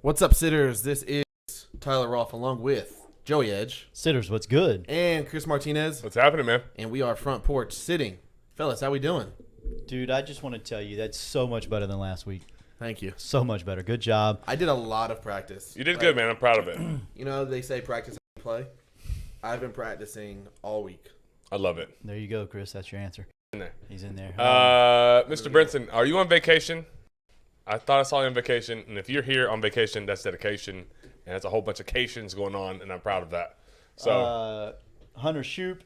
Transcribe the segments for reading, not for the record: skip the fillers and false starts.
What's up, sitters? This is Tyler Rolfe along with Joey Edge. Sitters, what's good? And Chris Martinez. What's happening, man? And we are Front Porch Sitting. Fellas, how we doing? Dude, I just want to tell you, that's so much better than last week. Thank you. So much better. Good job. I did a lot of practice. You did good, man. I'm proud of it. You know, they say practice and play. I've been practicing all week. I love it. There you go, Chris. That's your answer. In there. He's in there. Mr. Brinson, are you on vacation? I thought I saw you on vacation, and if you're here on vacation, that's dedication, and it's a whole bunch of cations going on, and I'm proud of that. So, Hunter Shoup,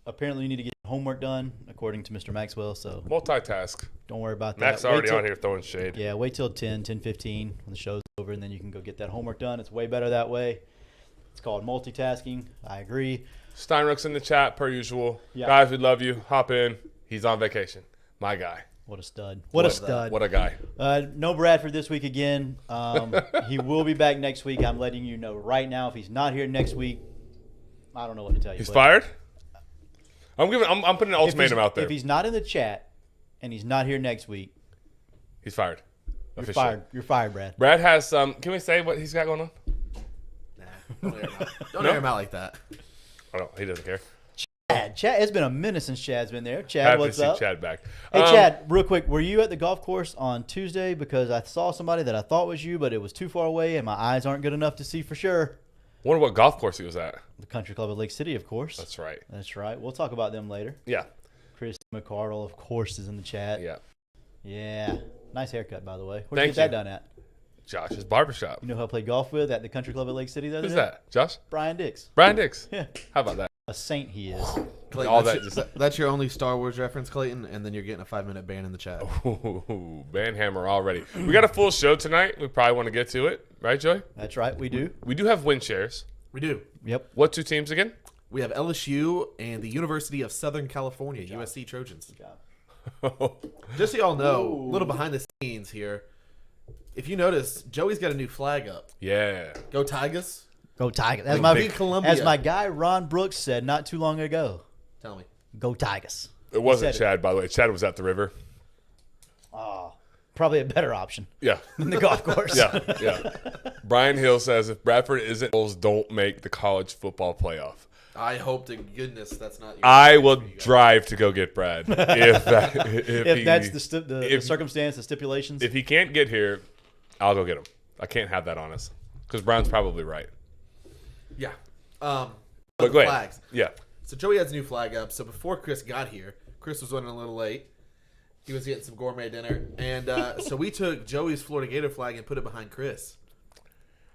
apparently you need to get homework done, according to Mr. Maxwell, so multitask. don't worry about that. Max already on here throwing shade. Yeah, wait till 10:15 when the show's over, and then you can go get that homework done. It's way better that way. It's called multitasking. I agree. Steinruck's in the chat, per usual. Yeah. Guys, we love you. Hop in. He's on vacation. My guy. What a stud. What a stud. What a guy. No Bradford this week again. He will be back next week. I'm letting you know right now. If he's not here next week, I don't know what to tell you. He's fired? I'm putting an ultimatum out there. If he's not in the chat and he's not here next week, He's fired. you're Officially. fired. You're fired, Brad. Brad has some. Can we say what he's got going on? Nah, don't air him out like that. I don't. He doesn't care. Chad, it's been a minute since Chad's been there. Chad, Happy what's to see up? Chad back. Hey, Chad, real quick, were you at the golf course on Tuesday? Because I saw somebody that I thought was you, but it was too far away, and my eyes aren't good enough to see for sure. Wonder what golf course he was at. The Country Club at Lake City, of course. That's right. That's right. We'll talk about them later. Yeah. Chris McCardle, of course, is in the chat. Yeah. Yeah. Nice haircut, by the way. Where'd Thank you get that you. done at? Josh's barbershop. You know who I played golf with at the Country Club at Lake City the other Who's day? that? Josh? Brian Dix. Brian Dix. Yeah. How about that? A saint he is. Clayton, All that's, that that's your only Star Wars reference, Clayton, and then you're getting a 5-minute ban in the chat. Ooh, Banhammer already. We got a full show tonight. We probably want to get to it. Right, Joey? That's right, we do. We do have win shares. We do. Yep. What two teams again? We have LSU and the University of Southern California, USC Trojans. Just so y'all know, a little behind the scenes here. If you notice, Joey's got a new flag up. Yeah. Go Tigers. Go Tigers. Big Columbia. As my guy Ron Brooks said not too long ago, Tell me. go Tigers. It wasn't said Chad, by the way. Chad was at the river. Oh, probably a better option Yeah. than the golf course. Yeah. Yeah. Brian Hill says if Bradford isn't Bulls, don't make the college football playoff. I hope to goodness that's not your I will drive to go get Brad if That's the circumstance, the stipulations. If he can't get here, I'll go get him. I can't have that on us because Brown's probably right. Yeah. But the go ahead. flags. Yeah. So Joey has a new flag up. So before Chris got here, Chris was running a little late. He was getting some gourmet dinner. And so we took Joey's Florida Gator flag and put it behind Chris.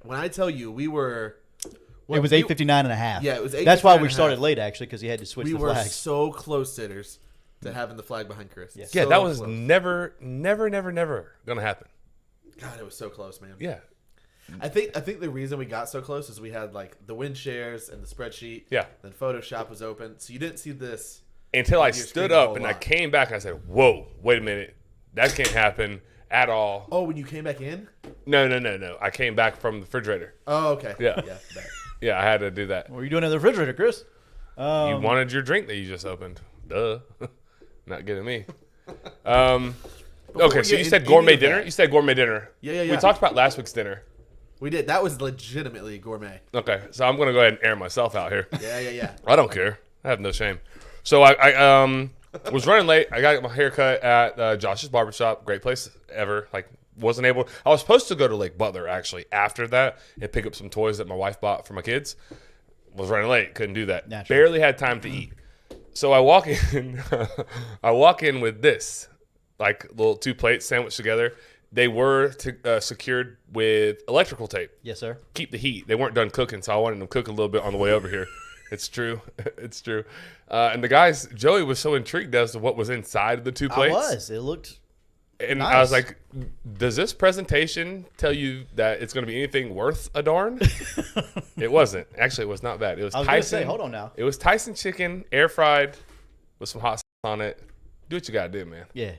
When I tell you, we were... it was 8:59.5. Yeah, it was 8:59. That's why we started late, actually, because he had to switch We the were flags. so close, sitters, to having the flag behind Chris. Yes. Yeah, So that was close. never going to happen. God, it was so close, man. Yeah. I think the reason we got so close is we had like the win shares and the spreadsheet. Yeah. Then Photoshop was open, so you didn't see this. Until I Your screen stood a up whole and I lot. came back and I said, whoa, wait a minute. That can't happen at all. Oh, when you came back in? No. I came back from the refrigerator. Oh, okay. Yeah. Yeah. Bet. Yeah, I had to do that. What were you doing in the refrigerator, Chris? You wanted your drink that you just opened. Duh. Not getting me. Okay, so you said gourmet dinner? You said gourmet dinner. Yeah. We talked about last week's dinner. We did. That was legitimately gourmet. Okay, so I'm going to go ahead and air myself out here. Yeah. I don't care. I have no shame. So I was running late. I got my haircut at Josh's barbershop. Great place ever. Like, wasn't able. I was supposed to go to Lake Butler actually after that and pick up some toys that my wife bought for my kids. Was running late. Couldn't do that. Naturally. Barely had time to eat. So I walk in. I walk in with this, like little 2 plates sandwiched together. They were secured with electrical tape. Yes, sir. Keep the heat. They weren't done cooking, so I wanted them to cook a little bit on the way over here. It's true. It's true. And the guys, Joey was so intrigued as to what was inside of the 2 plates. I was. It looked And nice. I was like, does this presentation tell you that it's going to be anything worth a darn? It wasn't. Actually, it was not bad. It was I was going to Tyson. say, hold on now. It was Tyson chicken, air fried, with some hot sauce on it. Do what you got to do, man. Yeah.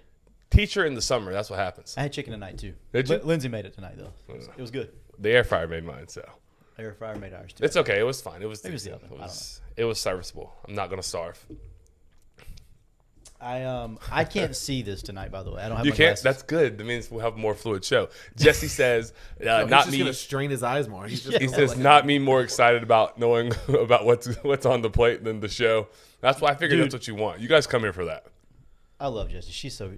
Teacher in the summer, that's what happens. I had chicken tonight, too. Did you? Lindsay made it tonight, though. It was good. The air fryer made mine, so. Air fryer made ours, too. It's okay. It was fine. It was Maybe it was the decent. oven. I don't It was serviceable. I'm not going to starve. I can't see this tonight. By the way, I don't have. You my can't. glasses. That's good. That means we'll have a more fluid show. Jesse says, No, he's not just me. gonna strain his eyes more. He's just He gonna says, like- not me more excited about knowing about what's on the plate than the show. That's why I figured Dude. that's what you want. You guys come here for that. I love Jessie. She's the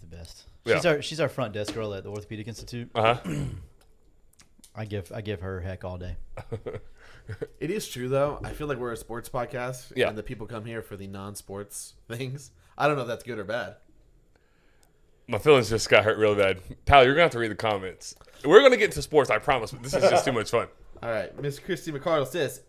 best. Yeah. She's our front desk girl at the Orthopedic Institute. Uh huh. I give her heck all day. It is true though. I feel like we're a sports podcast, Yeah. and the people come here for the non-sports things. I don't know if that's good or bad. My feelings just got hurt real bad. Pal, you're gonna have to read the comments. We're gonna get into sports, I promise. But this is just too much fun. All right, Miss Christy McCardle says,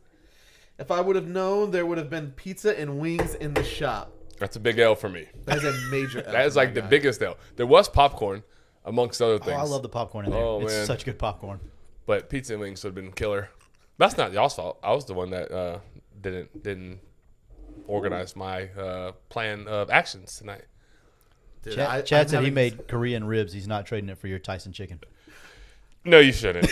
"If I would have known there would have been pizza and wings in the shop." That's a big L for me. That is a major. L That is for my like the guy. biggest L. There was popcorn, amongst other Oh, things. I love the popcorn in there. Oh, It's man. such good popcorn. But pizza and wings would have been killer. That's not y'all's fault. I was the one that didn't organize my plan of actions tonight. Dude, Chad I'm said he having- made Korean ribs. He's not trading it for your Tyson chicken. No, you shouldn't.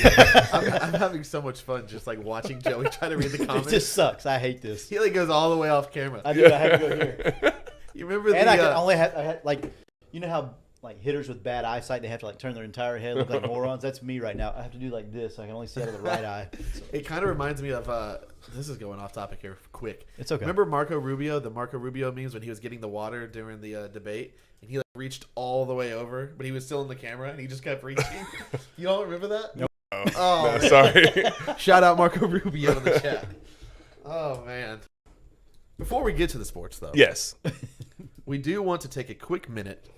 I'm having so much fun just like watching Joey try to read the It comments. just sucks. I hate this. He like goes all the way off camera. I do. I have to go here. You remember And the? I can only have. I had like, you know how like hitters with bad eyesight, they have to like turn their entire head, look like morons. That's me right now. I have to do like this. I can only see out of the right eye. So, It kind of reminds me of. This is going off topic here, quick. it's okay. Remember Marco Rubio, the Marco Rubio memes when he was getting the water during the debate, and he like reached all the way over, but he was still in the camera, and he just kept reaching. You don't remember that? Nope. Oh, No, man. sorry. Shout out Marco Rubio in the chat. Oh man. Before we get to the sports, though, Yes. we do want to take a quick minute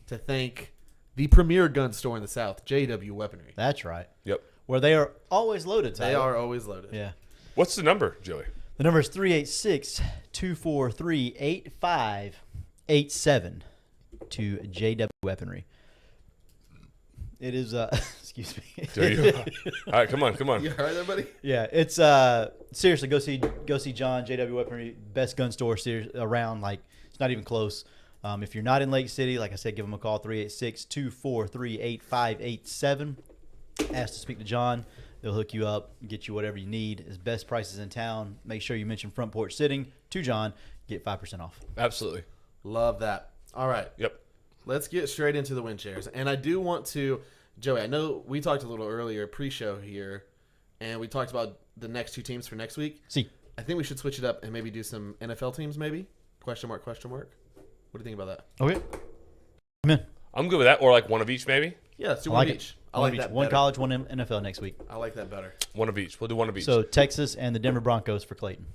to thank the premier gun store in the South, JW Weaponry. That's right. Yep. Where they are always loaded. They Tyler. are always loaded. Yeah. What's the number, Joey? The number is 386-243-8587 to JW Weaponry. It is excuse me. Do you? All right, come on. You heard that, buddy? Yeah, it's seriously go see John, JW Weaponry, best gun store around. Like, it's not even close. If you're not in Lake City, like I said, give them a call, 386-243-8587. Ask to speak to John. They'll hook you up, get you whatever you need. His best prices in town. Make sure you mention Front Porch Sitting to John. Get 5% off. Absolutely. Love that. All right. Yep. Let's get straight into the wind shares. And I do want to, Joey, I know we talked a little earlier pre-show here, and we talked about the next two teams for next week. See, I think we should switch it up and maybe do some NFL teams maybe? Question mark, question mark. What do you think about that? okay. I'm in. I'm good with that. Or like one of each, maybe. Yeah, let's do I one like of it. each. I like each. that One better. college, one NFL next week. I like that better. One of each. We'll do one of each. So Texas and the Denver Broncos for Clayton.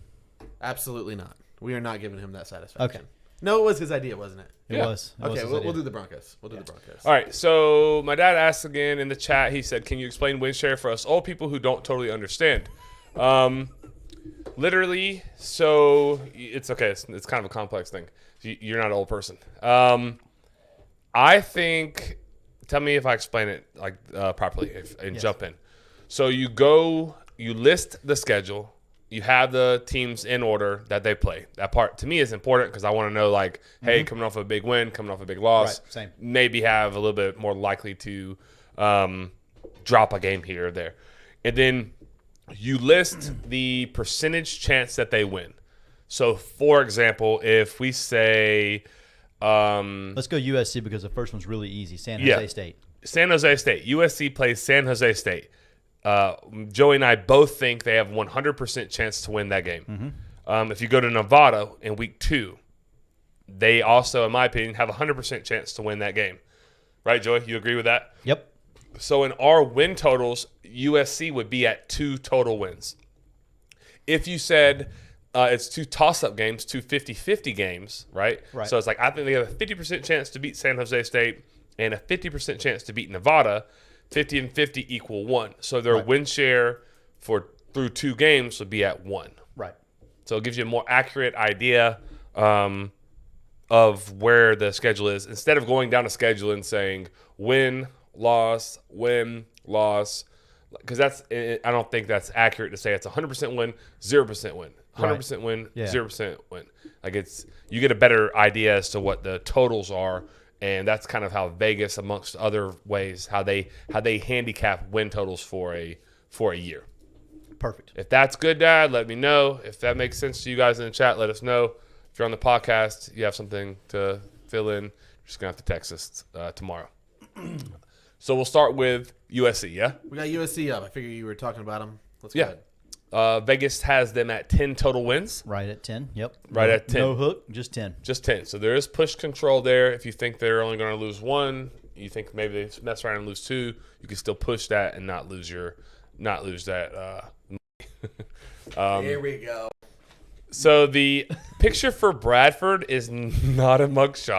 Absolutely not. We are not giving him that satisfaction. Okay. No, it was his idea, wasn't it? It Yeah. was. It was Okay, his we'll idea. do the Broncos. We'll do the Broncos. All right, so my dad asked again in the chat. He said, "Can you explain windshare for us old people who don't totally understand?" Literally, so it's okay. It's kind of a complex thing. You're not an old person. I think. Tell me if I explain it like properly and Yes. jump in. So you list the schedule. You have the teams in order that they play. That part to me is important because I want to know, like, hey, coming off a big win, coming off a big loss, Right, same. maybe have a little bit more likely to drop a game here or there. And then you list the percentage chance that they win. So, for example, if we say Let's go USC because the first one's really easy. San Jose Yeah. State. San Jose State, USC plays San Jose State. Joey and I both think they have 100% chance to win that game. If you go to Nevada in week 2, they also, in my opinion, have 100% chance to win that game. Right, Joey? You agree with that? Yep. So in our win totals, USC would be at 2 total wins. If you said it's 2 toss-up games, 2 50-50 games, right? Right. So it's like I think they have a 50% chance to beat San Jose State and a 50% chance to beat Nevada. 50 and 50 equal 1. So their Right. win share through 2 games would be at 1. Right. So it gives you a more accurate idea of where the schedule is instead of going down a schedule and saying win, loss, because I don't think that's accurate to say it's 100% win, 0% win, 100% win, Yeah. 0% win. Like you get a better idea as to what the totals are, and that's kind of how Vegas, amongst other ways, how they handicap win totals for a year. Perfect. If that's good, Dad, let me know. If that makes sense to you guys in the chat, let us know. If you're on the podcast, you have something to fill in, you're just going to have to text us tomorrow. So we'll start with USC, yeah? We got USC up. I figure you were talking about them. Let's go Yeah. ahead. Vegas has them at 10 total wins. Right at 10. Yep. Right at 10. No hook, just 10. Just 10. So there is push control there. If you think they're only going to lose one, you think maybe they mess around and lose two, you can still push that and not lose that. Here we go. So the picture for Bradford is not a mugshot.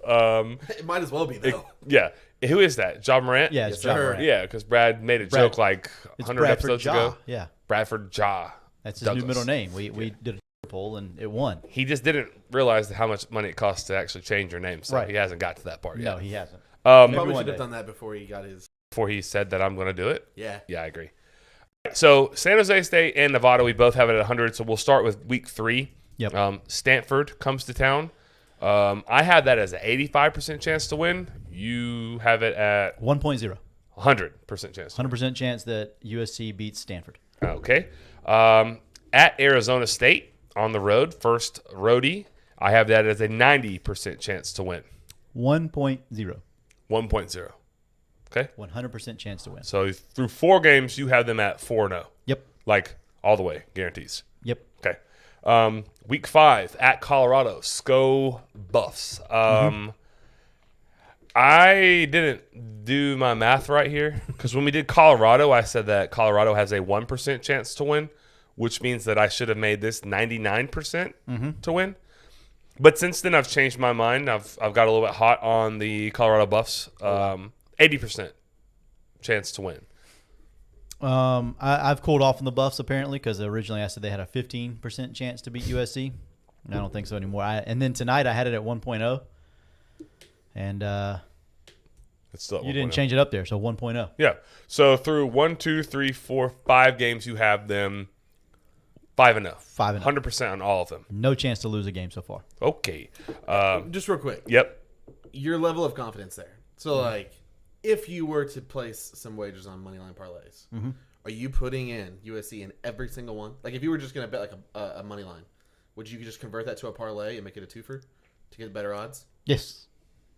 It might as well be, though. Yeah. Who is that? John Morant? Yeah, it's Yes, John sir. Morant. Yeah, because Brad made a Brad- joke like It's 100 Bradford episodes Ja. ago. Yeah. Bradford Ja. That's his Douglas. new middle name. We did a poll and it won. He just didn't realize how much money it costs to actually change your name, so Right. he hasn't got to that part No, yet. he hasn't. Probably one should have day. done that before he got his. Before he said that I'm going to do it. Yeah. Yeah, I agree. So San Jose State and Nevada, we both have it at 100. So we'll start with week 3. Yep. Stanford comes to town. I have that as an 85% chance to win. You have it at 1.0. 100% chance. 100% chance that USC beats Stanford. Okay. At Arizona State on the road, first roadie, I have that as a 90% chance to win. 1.0. 1.0. Okay. 100% chance to win. So through 4 games, you have them at 4-0. Yep. Like all the way, guarantees. Yep. Okay. Week 5 at Colorado, SCO Buffs. I didn't do my math right here because when we did Colorado, I said that Colorado has a 1% chance to win, which means that I should have made this 99% to win. But since then, I've changed my mind. I've got a little bit hot on the Colorado Buffs. 80% chance to win. I've cooled off on the Buffs apparently because originally I said they had a 15% chance to beat USC. And I don't think so anymore. And then tonight I had it at 1.0. And It's still at you didn't 1.0. change it up there, so 1.0. Yeah. So through 1, 2, 3, 4, 5 games, you have them 5-0. 5-0. 100% on all of them. No chance to lose a game so far. Okay. Just real quick. Yep. Your level of confidence there. So, like, if you were to place some wagers on moneyline parlays, are you putting in USC in every single one? Like, if you were just going to bet like a money line, would you just convert that to a parlay and make it a twofer to get better odds? Yes.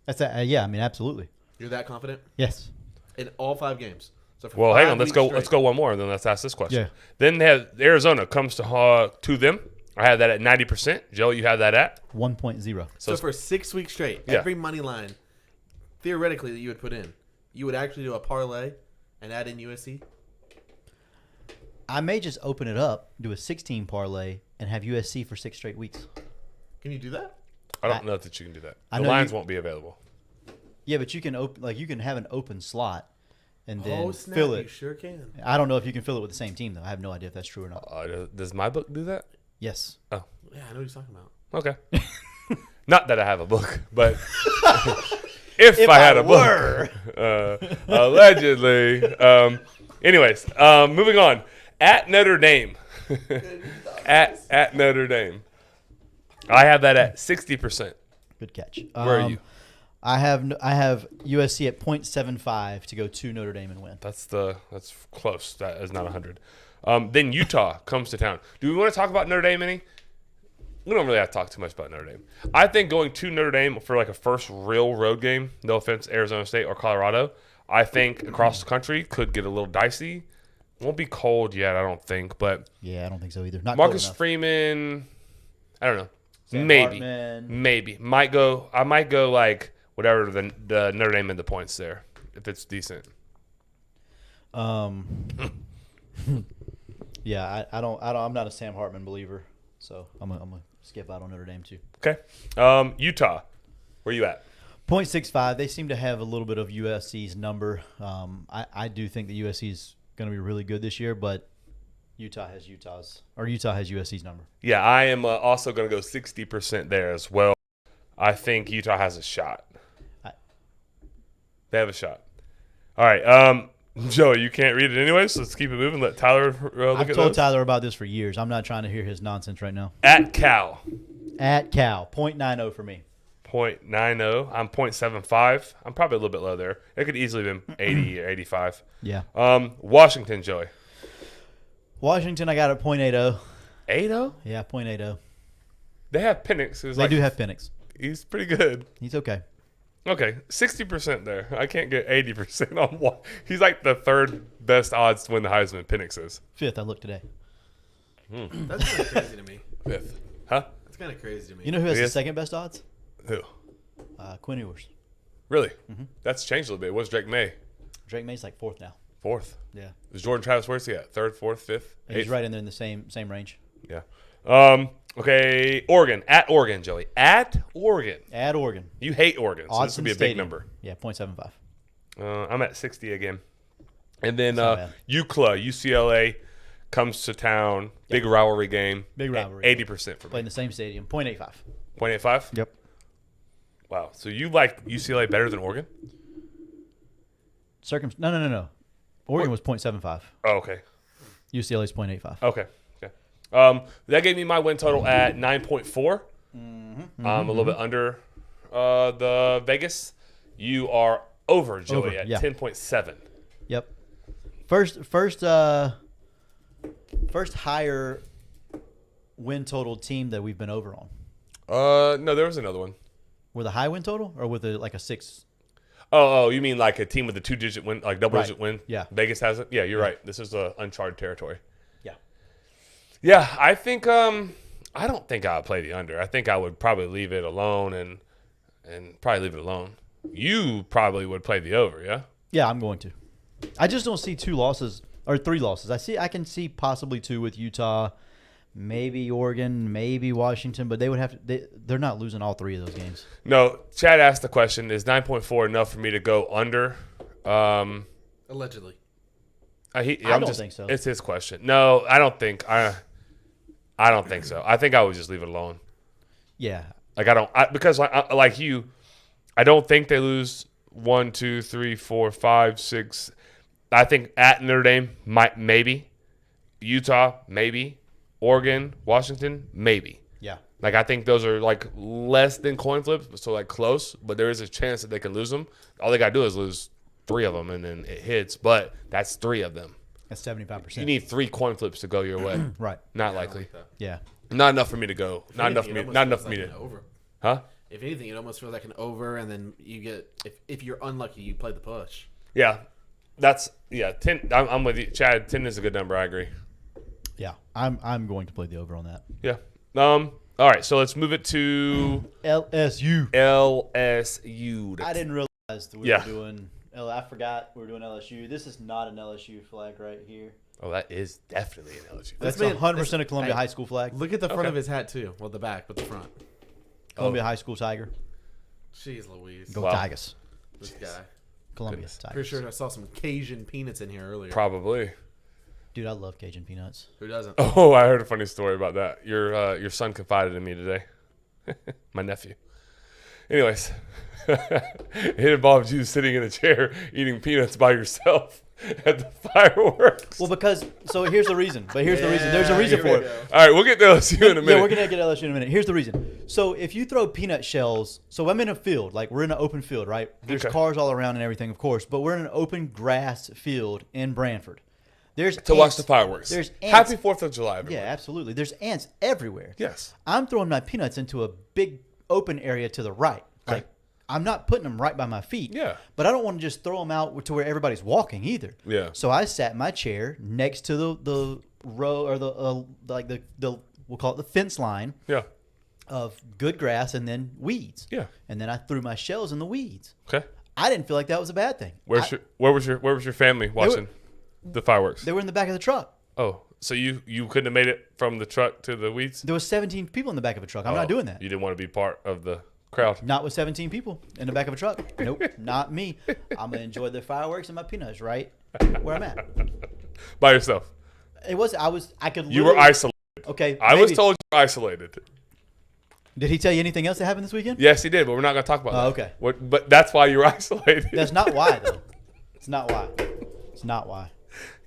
That's yeah, I mean absolutely. You're that confident Yes. in all 5 games. So for Well, hang 5 on. Let's weeks go. straight- Let's go one more, and then let's ask this question. Yeah. Then they have Arizona comes to them. I have that at 90%. Joe, you have that at 1.0. So for 6 weeks straight, Yeah. every money line, theoretically, that you would put in, you would actually do a parlay and add in USC? I may just open it up, do a 16 parlay, and have USC for 6 straight weeks. Can you do that? I don't know that you can do that. I The know lines you- won't be available. Yeah, but you can you can have an open slot and then Oh, snap, fill you it. sure can. I don't know if you can fill it with the same team though. I have no idea if that's true or not. Does my book do that? Yes. Yeah, I know what you're talking about. Okay. Not that I have a book, but if I had a book, allegedly. Anyways, moving on. At Notre Dame, at Notre Dame, I have that at 60%. Good catch. Where are you? I have USC at 0.75 to go to Notre Dame and win. That's close. That is not 100. Then Utah comes to town. Do we want to talk about Notre Dame any? We don't really have to talk too much about Notre Dame. I think going to Notre Dame for like a first real road game, no offense, Arizona State or Colorado, I think across the country could get a little dicey. Won't be cold yet, I don't think. But Yeah, I don't think so either. Not Marcus cold enough. Freeman, I don't know. Sam Maybe. Hartman. Maybe. I might go like whatever the Notre Dame in the points there, if it's decent. Yeah, I'm not a Sam Hartman believer, so I'm gonna skip out on Notre Dame too. Okay. Utah, where you at? 0.65. They seem to have a little bit of USC's number. I do think that USC is going to be really good this year, but Utah has USC's number. Yeah, I am also going to go 60% there as well. I think Utah has a shot. They have a shot. All right. Joey, you can't read it anyway, so let's keep it moving. Let Tyler look I've at told those. Tyler about this for years. I'm not trying to hear his nonsense right now. At Cal, At Cal, 0.90 for me. 0.90. I'm 0.75. I'm probably a little bit low there. It could easily have been 80 or 85. Yeah. Washington, Joey. Washington, I got at 0.80. 80? Yeah, 0.80. They have Penix. Who's They like, do have Penix. He's pretty good. He's okay. Okay, 60% there. I can't get 80% on one. He's like the third best odds to win the Heisman. Penix is 5th, I looked today. That's kind of crazy to me. 5th. Huh? That's kind of crazy to me. You know who has He the is? second best odds? Who? Quinn Ewers. Really? That's changed a little bit. What's Drake May? Drake May's like 4th now. 4th. Yeah. Is Jordan Travis, where's he at? 3rd, 4th, 5th? He's 8th? right in there in the same range. Yeah. Okay, Oregon. At Oregon, Joey. At Oregon. At Oregon. You hate Oregon, so this Odds would be a big Stadium. number. Yeah, 0.75. I'm at 60 again. And then not bad. UCLA, UCLA comes to town. Big rivalry game. Big rivalry. 80% for Play in me. the same stadium. 0.85. 0.85? Yep. Wow. So you like UCLA better than Oregon? No. Oregon was 0.75. Oh, okay. UCLA's 0.85. Okay. That gave me my win total at 9.4. A little bit under the Vegas. You are over, Joey, Over, at yeah. 10.7. Yep. First higher win total team that we've been over on. No, there was another one. With a high win total or with like a 6? Oh, you mean like a team with a 2-digit win, like double-digit Right. win? Yeah. Vegas has it? Yeah, you're right. This is uncharted territory. Yeah. Yeah, I think I don't think I would play the under. I think I would probably leave it alone and probably leave it alone. You probably would play the over, yeah? Yeah, I'm going to. I just don't see 2 losses or 3 losses. I can see possibly 2 with Utah, maybe Oregon, maybe Washington, but they would have to. They're not losing all 3 of those games. No, Chad asked the question, is 9.4 enough for me to go under? Allegedly. I don't think so. It's his question. No, I don't think I don't think so. I think I would just leave it alone. Yeah. Like because like you, I don't think they lose 1, 2, 3, 4, 5, 6. I think at Notre Dame maybe, Utah maybe, Oregon, Washington maybe. Yeah. Like I think those are like less than coin flips, so like close, but there is a chance that they can lose them. All they gotta do is lose 3 of them, and then it hits. But that's 3 of them. That's 75%. You need 3 coin flips to go your way. Right. Not likely. Yeah. Not enough for me to go. Not enough for me. Not enough for me to. Over. Huh? If anything, it almost feels like an over, and then you get if you're unlucky, you play the push. Yeah. That's 10. I'm with you, Chad. 10 is a good number. I agree. Yeah. I'm going to play the over on that. Yeah. All right. So let's move it to LSU. LSU. I didn't realize that we Yeah. were doing. I forgot we were doing LSU. This is not an LSU flag right here. Oh, that is definitely an LSU. That's man- 100% a Columbia hey, High School flag. Look at the front Okay. of his hat too. Well, the back, but the front. Columbia High School Tiger. Jeez Louise. Go Wow. Tigers. This guy. Columbia Goodness. Tigers. Pretty sure I saw some Cajun peanuts in here earlier. Probably. Dude, I love Cajun peanuts. Who doesn't? Oh, I heard a funny story about that. Your son confided in me today. My nephew. Anyways, it involved you sitting in a chair eating peanuts by yourself at the fireworks. Well, here's the reason. But here's the reason. There's a reason here for we it. go. All right, we'll get to LSU in a minute. Yeah, we're gonna get LSU in a minute. Here's the reason. So if you throw peanut shells, so I'm in a field, like we're in an open field, right? There's Okay. cars all around and everything, of course, but we're in an open grass field in Branford. There's to watch ants- the fireworks. There's ants. Happy 4th of July, everyone. Yeah, absolutely. There's ants everywhere. Yes. I'm throwing my peanuts into a big open area to the right. Okay. Like I'm not putting them right by my feet. Yeah. But I don't want to just throw them out to where everybody's walking either. Yeah. So I sat in my chair next to the row or the we'll call it the fence line Yeah. of good grass and then weeds. Yeah. And then I threw my shells in the weeds. Okay. I didn't feel like that was a bad thing. Where was your family watching the fireworks? They were in the back of the truck. Oh, so you couldn't have made it from the truck to the weeds? There was 17 people in the back of a truck. I'm Oh, not doing that. You didn't want to be part of the crowd. Not with 17 people in the back of a truck. Nope, not me. I'm gonna enjoy the fireworks and my peanuts right where I'm at. By yourself. It was. I could. You were literally- isolated. Okay. I was maybe. told you were isolated. Did he tell you anything else that happened this weekend? Yes, he did, but we're not going to talk about Oh, that. okay. But that's why you were isolated. That's not why though. It's not why. It's not why.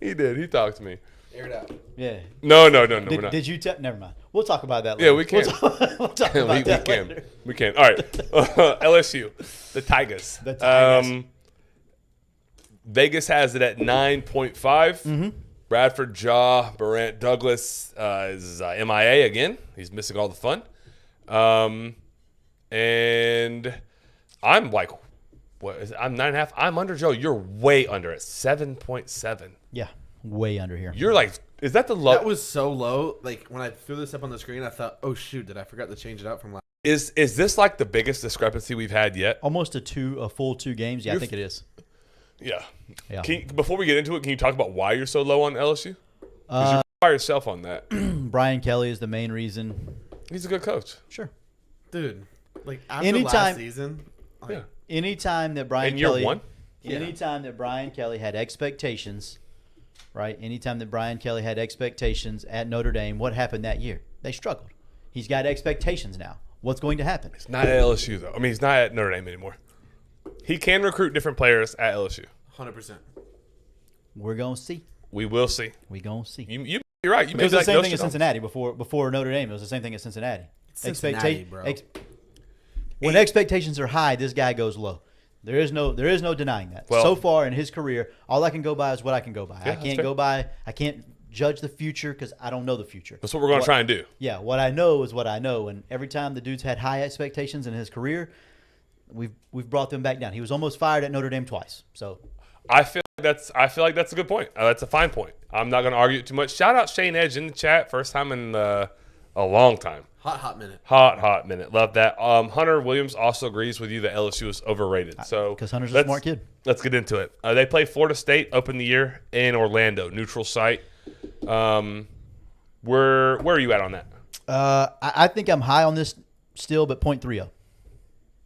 He did. He talked to me. Air it out. Yeah. No, we're not. Did you tell? Never mind. We'll talk about that Yeah, later. we can. We'll talk about we that can. later. We can. All right. LSU. The Tigers. The Tigers. Vegas has it at 9.5. Mm-hmm. Bradford, Jaw, Barrett, Douglas is MIA again. He's missing all the fun. And I'm like, I'm 9.5. I'm under Joe. You're way under at 7.7. Yeah, way under here. You're like, is that the low? That was so low. Like when I threw this up on the screen, I thought, "Oh shoot, did I forget to change it out from last?" Is this like the biggest discrepancy we've had yet? Almost a full 2 games. Yeah, I think it is. Yeah. Yeah. Before we get into it, can you talk about why you're so low on LSU? Because you're by yourself on that. Brian Kelly is the main reason. He's a good coach. Sure. Dude, like after Anytime- last season, like, Yeah. Anytime that Brian In year Kelly, one? anytime that Brian Kelly had expectations, right? Anytime that Brian Kelly had expectations at Notre Dame, what happened that year? They struggled. He's got expectations now. What's going to happen? He's not at LSU, though. I mean, he's not at Notre Dame anymore. He can recruit different players at LSU. 100%. We're gonna see. We will see. We gonna see. You're right. You It was may the be same like thing at Nostradamus. Cincinnati before Notre Dame. It was the same thing at Cincinnati. Cincinnati, bro. When expectations are high, this guy goes low. There is no denying that. Well- So far in his career, all I can go by is what I can go by. Yeah, I that's can't fair. go by. I can't judge the future because I don't know the future. That's what we're going to try and do. Yeah, what I know is what I know, and every time the dude's had high expectations in his career, we've brought them back down. He was almost fired at Notre Dame twice. So I feel like that's a good point. That's a fine point. I'm not going to argue it too much. Shout out Shane Edge in the chat. First time in a long time. Hot minute. Hot minute. Love that. Hunter Williams also agrees with you that LSU is overrated. So because Hunter's a let's- smart kid. Let's get into it. They play Florida State, open the year in Orlando, neutral site. Where are you at on that? I think I'm high on this still, but 0.30.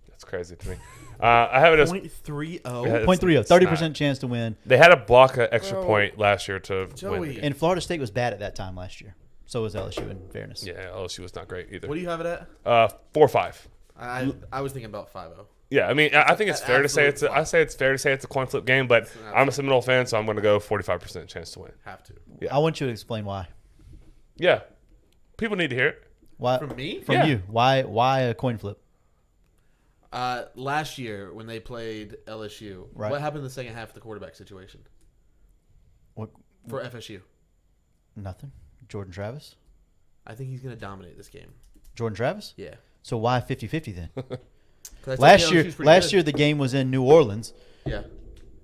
That's crazy to me. I have it as 0.30. Yeah. 0.30, 30% chance to win. they had to block an extra Bro. point last year to win. Joey. the game. And Florida State was bad at that time last year. So was LSU, in fairness. Yeah, LSU was not great either. What do you have it at? 4-5. I was thinking about 5-0. Yeah, I mean, I think it's An fair to say absolute I say it's fair to say it's a coin flip game, but an I'm a Seminole fan, so I'm going to go 45% chance to win. Have to. Yeah. I want you to explain why. Yeah, people need to hear it. Why From me? From Yeah. you. Why a coin flip? Last year when they played LSU, Right. what happened in the second half of the quarterback situation What? for FSU? Nothing. Jordan Travis. I think he's going to dominate this game. Jordan Travis. Yeah. So why 50-50 then? 'Cause I think last LSU's year, pretty last good. year the game was in New Orleans. Yeah.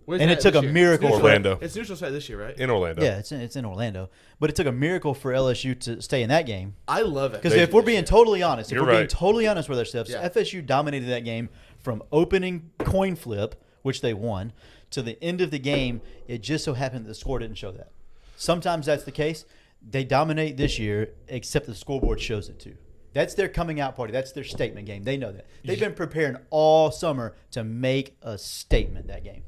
Where's And that it took this a year? miracle It's for- neutral- Orlando. It's neutral site this year, right? In Orlando. Yeah, it's in Orlando, but it took a miracle for LSU to stay in that game. I love it. Because if we're being totally honest, You're right. with ourselves, Yeah. FSU dominated that game from opening coin flip, which they won, to the end of the game. It just so happened that the score didn't show that. Sometimes that's the case. They dominate this year, except the scoreboard shows it too. That's their coming out party. That's their statement game. They know that. They've been preparing all summer to make a statement that game.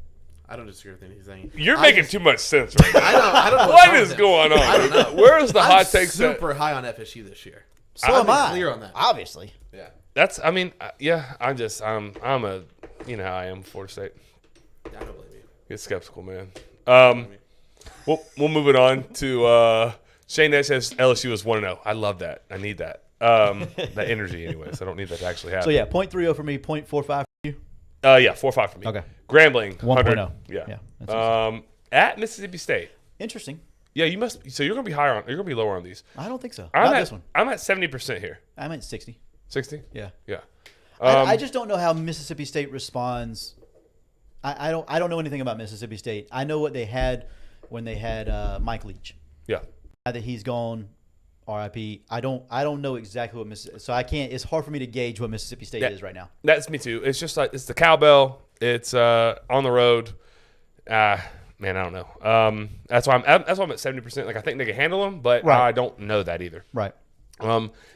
I don't disagree with anything he's saying. You're I making just- too much sense right now. I don't know. What wrong is with him. going on? I don't know. Where's the I'm hot takes? super high on FSU this year. So I'm am I. clear on that. Obviously. Yeah. That's. I mean, yeah. I'm a. You know how I am. Florida State. I don't blame you. Get skeptical, man. We'll move it on to Shane Nash says LSU is 1-0. I love that. I need that. That energy, anyways. I don't need that to actually happen. So yeah, 0.30 for me, 0.45 for you. Yeah, 4-5 for me. Okay. Grambling, 1.0. 100. Yeah. Yeah, that's At Mississippi State. Interesting. Yeah, you must. So you're gonna be higher on. You're gonna be lower on these. I don't think so. I'm Not at this one. I'm at 70% here. I'm at 60. 60. Yeah. Yeah. I just don't know how Mississippi State responds. I don't know anything about Mississippi State. I know what they had when they had Mike Leach. Yeah. Now that he's gone, RIP. I don't know exactly what Mississippi. So I can't. It's hard for me to gauge what Mississippi State Yeah. is right now. That's me too. It's just like it's the cowbell. It's on the road. Man, I don't know. That's why I'm at 70%. Like I think they can handle them, but Right. I don't know that either. Right.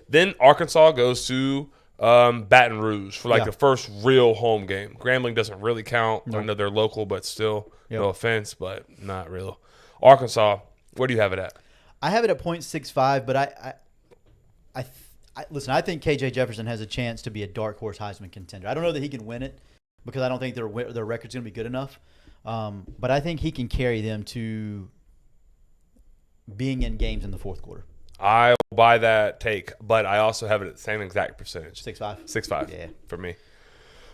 Then Arkansas goes to Baton Rouge for like Yeah. the first real home game. Grambling doesn't really count. I know they're local, but still, Yep. no offense, but not real. Arkansas, where do you have it at? I have it at 0.65, but I listen. I think KJ Jefferson has a chance to be a dark horse Heisman contender. I don't know that he can win it because I don't think their record's going to be good enough. But I think he can carry them to being in games in the fourth quarter. I will buy that take, but I also have it at the same exact percentage. 6.5. 6-5 Yeah. for me.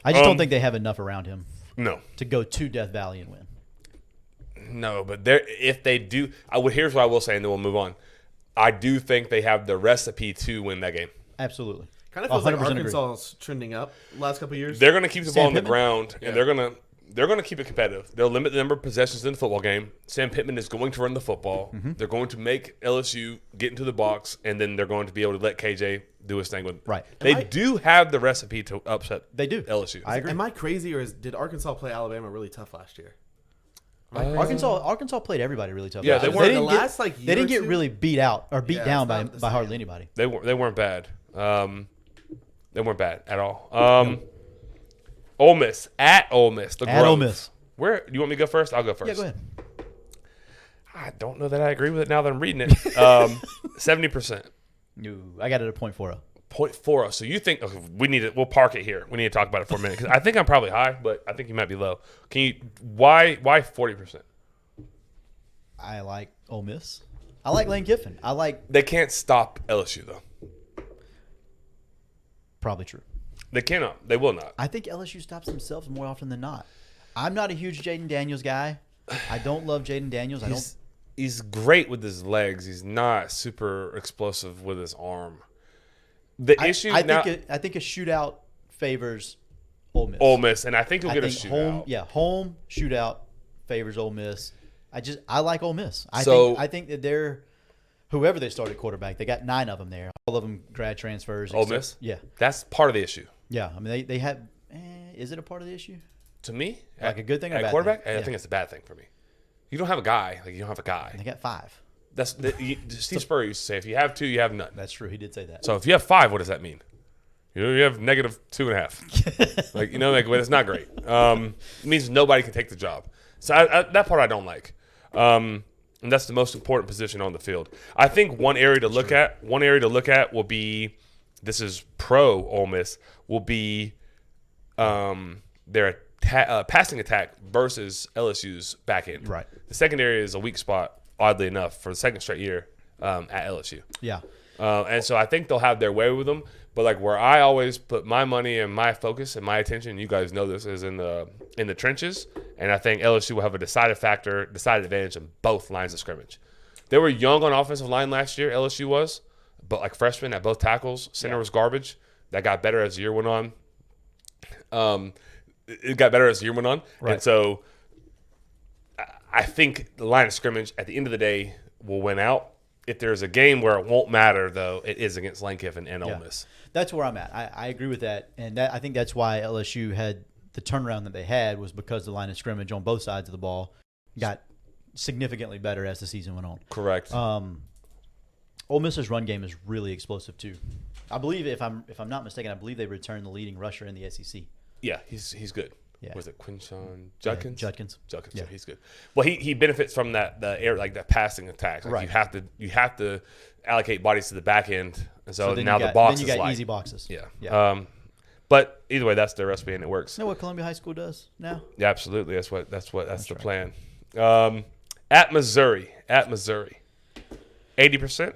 I just don't think they have enough around him No. to go to Death Valley and win. No, but if they do, here's what I will say, and then we'll move on. I do think they have the recipe to win that game. Absolutely. Kind of feels like 100% agree. Arkansas is trending up the last couple of years. They're going to keep the Sam ball on the Pittman? ground, Yeah. and they're going to keep it competitive. They'll limit the number of possessions in the football game. Sam Pittman is going to run the football. Mm-hmm. They're going to make LSU get into the box, and then they're going to be able to let KJ do his thing with. Right. They do have the recipe to upset. They do. LSU. I agree. Am I crazy, or did Arkansas play Alabama really tough last year? Arkansas played everybody really tough. Yeah, last they year. were. didn't The get- last, like, they year didn't or get two? really beat out or beat Yeah, down it's by not the hardly same. anybody. They weren't bad. They weren't bad at all. Ole Miss at Ole Miss. The At Ole Grove. Miss. Where you want me to go first? I'll go first. Yeah, go ahead. I don't know that I agree with it now that I'm reading it. 70%. No, I got it at 0.40. 0.40. So you think okay, we'll park it here. We need to talk about it for a minute because I think I'm probably high, but I think you might be low. Can you why 40%? I like Ole Miss. I like Lane Kiffin. I like They can't stop LSU though. probably true. They cannot. They will not. I think LSU stops themselves more often than not. I'm not a huge Jaden Daniels guy. I don't love Jaden Daniels. He's great with his legs. He's not super explosive with his arm. The issue I now, think I think a shootout favors Ole Miss. Ole Miss, and I think he'll I get a think shootout. home shootout favors Ole Miss. I like Ole Miss. So- I think that they're whoever they started quarterback. They got 9 of them there. All of them grad transfers. Ole except- Miss? Yeah, That's part of the issue. yeah. I mean they have. Is it a part of the issue? To me, Like a good thing or a at bad quarterback, thing? I Yeah. think it's a bad thing for me. You don't have a guy. Like you don't have a guy. They got 5. Steve Spurrier used to say, if you have 2, you have none. That's true. He did say that. So if you have 5, what does that mean? You have negative 2.5. Like it's not great. It means nobody can take the job. So that part I don't like. And that's the most important position on the field. I think one area to look at will be, this is pro Ole Miss, will be their passing attack versus LSU's back end. Right. The secondary is a weak spot, oddly enough, for the second straight year at LSU. Yeah. And so I think they'll have their way with them. But like where I always put my money and my focus and my attention, you guys know this, is in the trenches. And I think LSU will have a decided advantage in both lines of scrimmage. They were young on offensive line last year, LSU was, but like freshmen at both tackles. Center was garbage. That got better as the year went on. It got better as the year went on. Right. And so I think the line of scrimmage at the end of the day will win out. If there's a game where it won't matter, though, it is against Lane Kiffin and Ole Miss. That's where I'm at. I agree with that, and I think that's why LSU had the turnaround that they had was because the line of scrimmage on both sides of the ball got significantly better as the season went on. Correct. Ole Miss's run game is really explosive too. I believe if I'm not mistaken, I believe they returned the leading rusher in the SEC. Yeah, he's good. Yeah. Was it Quinshawn Judkins? Judkins. Judkins. Yeah. Yeah, he's good. Well, he benefits from the air, like the passing attacks. Like Right. You have to allocate bodies to the back end, and so, then now you got, the box then you is got light. easy boxes. Yeah. Yeah. But either way, that's their recipe and it works. You know what Columbia High School does now? Yeah, absolutely. That's the plan. At Missouri. 80%.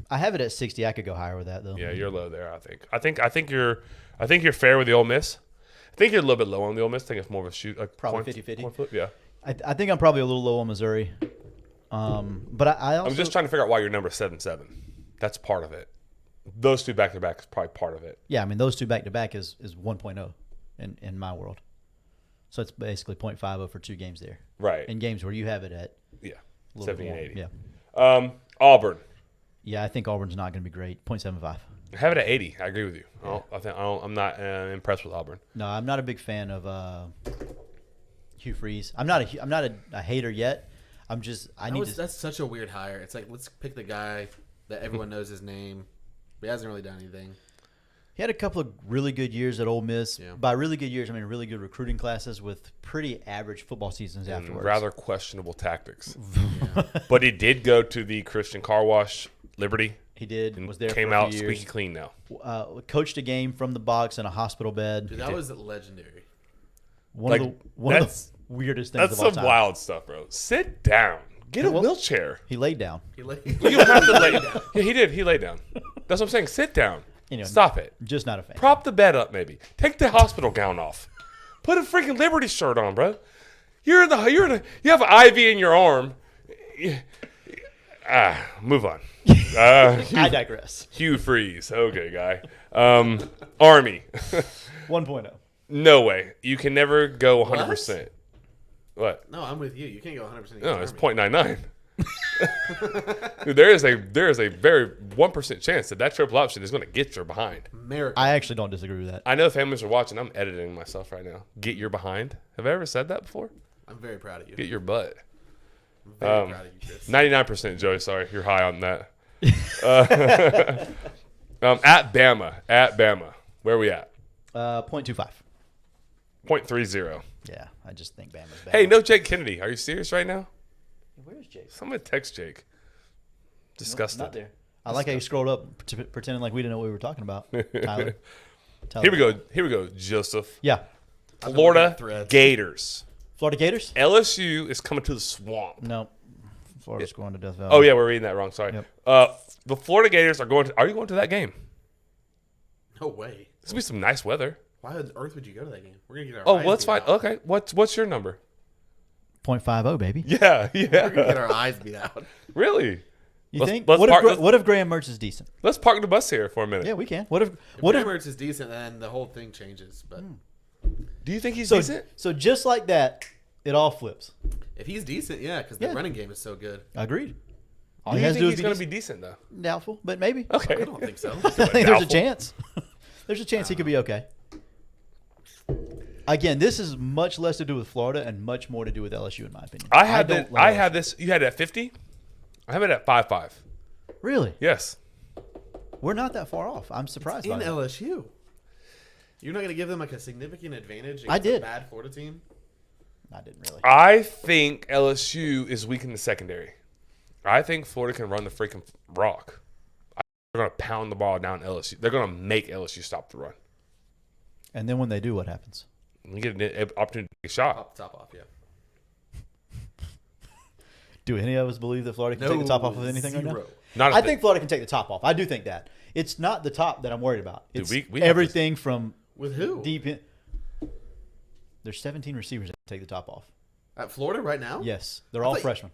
I have it at 60. I could go higher with that though. Yeah, you're low there. I think you're fair with the Ole Miss. I think you're a little bit low on the Ole Miss. I think it's more of a shoot, like Probably coin 50-50. coin flip. Yeah. I think I'm probably a little low on Missouri. But I also I'm just trying to figure out why your number 7-7. That's part of it. Those 2 back to back is probably part of it. Yeah, I mean those 2 back to back is 1.0 in my world. So it's basically 0.50 for 2 games there. Right. In games where you have it at Yeah. a little 70 bit and more. 80. Yeah. Auburn. Yeah, I think Auburn's not going to be great. 0.75. Have it at 80. I agree with you. I'm not impressed with Auburn. No, I'm not a big fan of Hugh Freeze. I'm not a hater yet. That's such a weird hire. It's like, let's pick the guy that everyone knows his name, but he hasn't really done anything. He had a couple of really good years at Ole Miss. Yeah. By really good years, I mean really good recruiting classes with pretty average football seasons And afterwards. rather questionable tactics. But he did go to the Christian Car Wash Liberty. He did. And Was there came for a out few years. squeaky clean now. Coached a game from the box in a hospital bed. Dude, that was legendary. One Like, of the that's- weirdest things That's of all some time. wild stuff, bro. Sit down. Get a Well- wheelchair. He laid down. He like, You don't have to lay down. Yeah, he did. He laid down. That's what I'm saying. Sit down. You know, Stop it. Just not a fan. Prop the bed up, maybe. Take the hospital gown off. Put a freaking Liberty shirt on, bro. You have an IV in your arm. Move on. I digress. Hugh Freeze. Okay, guy. Army. 1.0. No way. You can never go 100%. What? No, I'm with you. You can't go 100%. No, it's 0.99. Dude, there is a very 1% chance that triple option is going to get your behind. America. I actually don't disagree with that. I know families are watching. I'm editing myself right now. Get your behind. Have I ever said that before? I'm very proud of you. Get your butt. I'm very proud of you, Chris. 99%, Joey. Sorry, you're high on that. At Bama. Where are we at? 0.25. 0.30. Yeah, I just think Bama's bad. Hey, no Jake Kennedy. Are you serious right now? Where's Jake? Someone text Jake. Disgusted. Not there. I like how you scrolled up pretending like we didn't know what we were talking about, Tyler. Here we go, Joseph. Yeah. Florida Threads. Gators. Florida Gators? LSU is coming to the swamp. No. Florida's going to Death Valley. Oh, yeah, we're reading that wrong. Sorry. Yep. The Florida Gators are going to – are you going to that game? No way. This will be some nice weather. Why on earth would you go to that game? We're gonna get our. Oh, eyes well, that's beat fine. out. Okay. What's your number? 0.50, baby. Yeah. We're gonna get Yeah. our eyes beat out. Really? You think? let's What if Graham Mertz is decent? Let's park the bus here for a minute. Yeah, we can. What if Emirates is decent, then the whole thing changes. But Do you think he's so decent? so just like that, it all flips. if he's decent, yeah, because the Yeah. running game is so good. Agreed. All Do he you has to think do he's is going to be decent, though? doubtful, but maybe. Okay. I don't think so. I think there's a Doubtful. chance. There's a chance he could be okay. Again, this is much less to do with Florida and much more to do with LSU, in my opinion. I had don't this. You had it at 50? I have it at 5.5. Really? Yes. We're not that far off. I'm surprised by In that. LSU, you're not gonna give them like a significant advantage against I did. a bad Florida team. I didn't really. I think LSU is weak in the secondary. I think Florida can run the freaking rock. They're going to pound the ball down LSU. They're going to make LSU stop the run. And then when they do, what happens? You get an opportunity to take a shot. Top off, yeah. Do any of us believe that Florida can take the top off of anything right now? zero. Not if I they- think Florida can take the top off. I do think that. It's not the top that I'm worried about. Dude, It's we have everything from With who? deep in. There's 17 receivers that take the top off. At Florida right now? Yes, they're all thought- freshmen.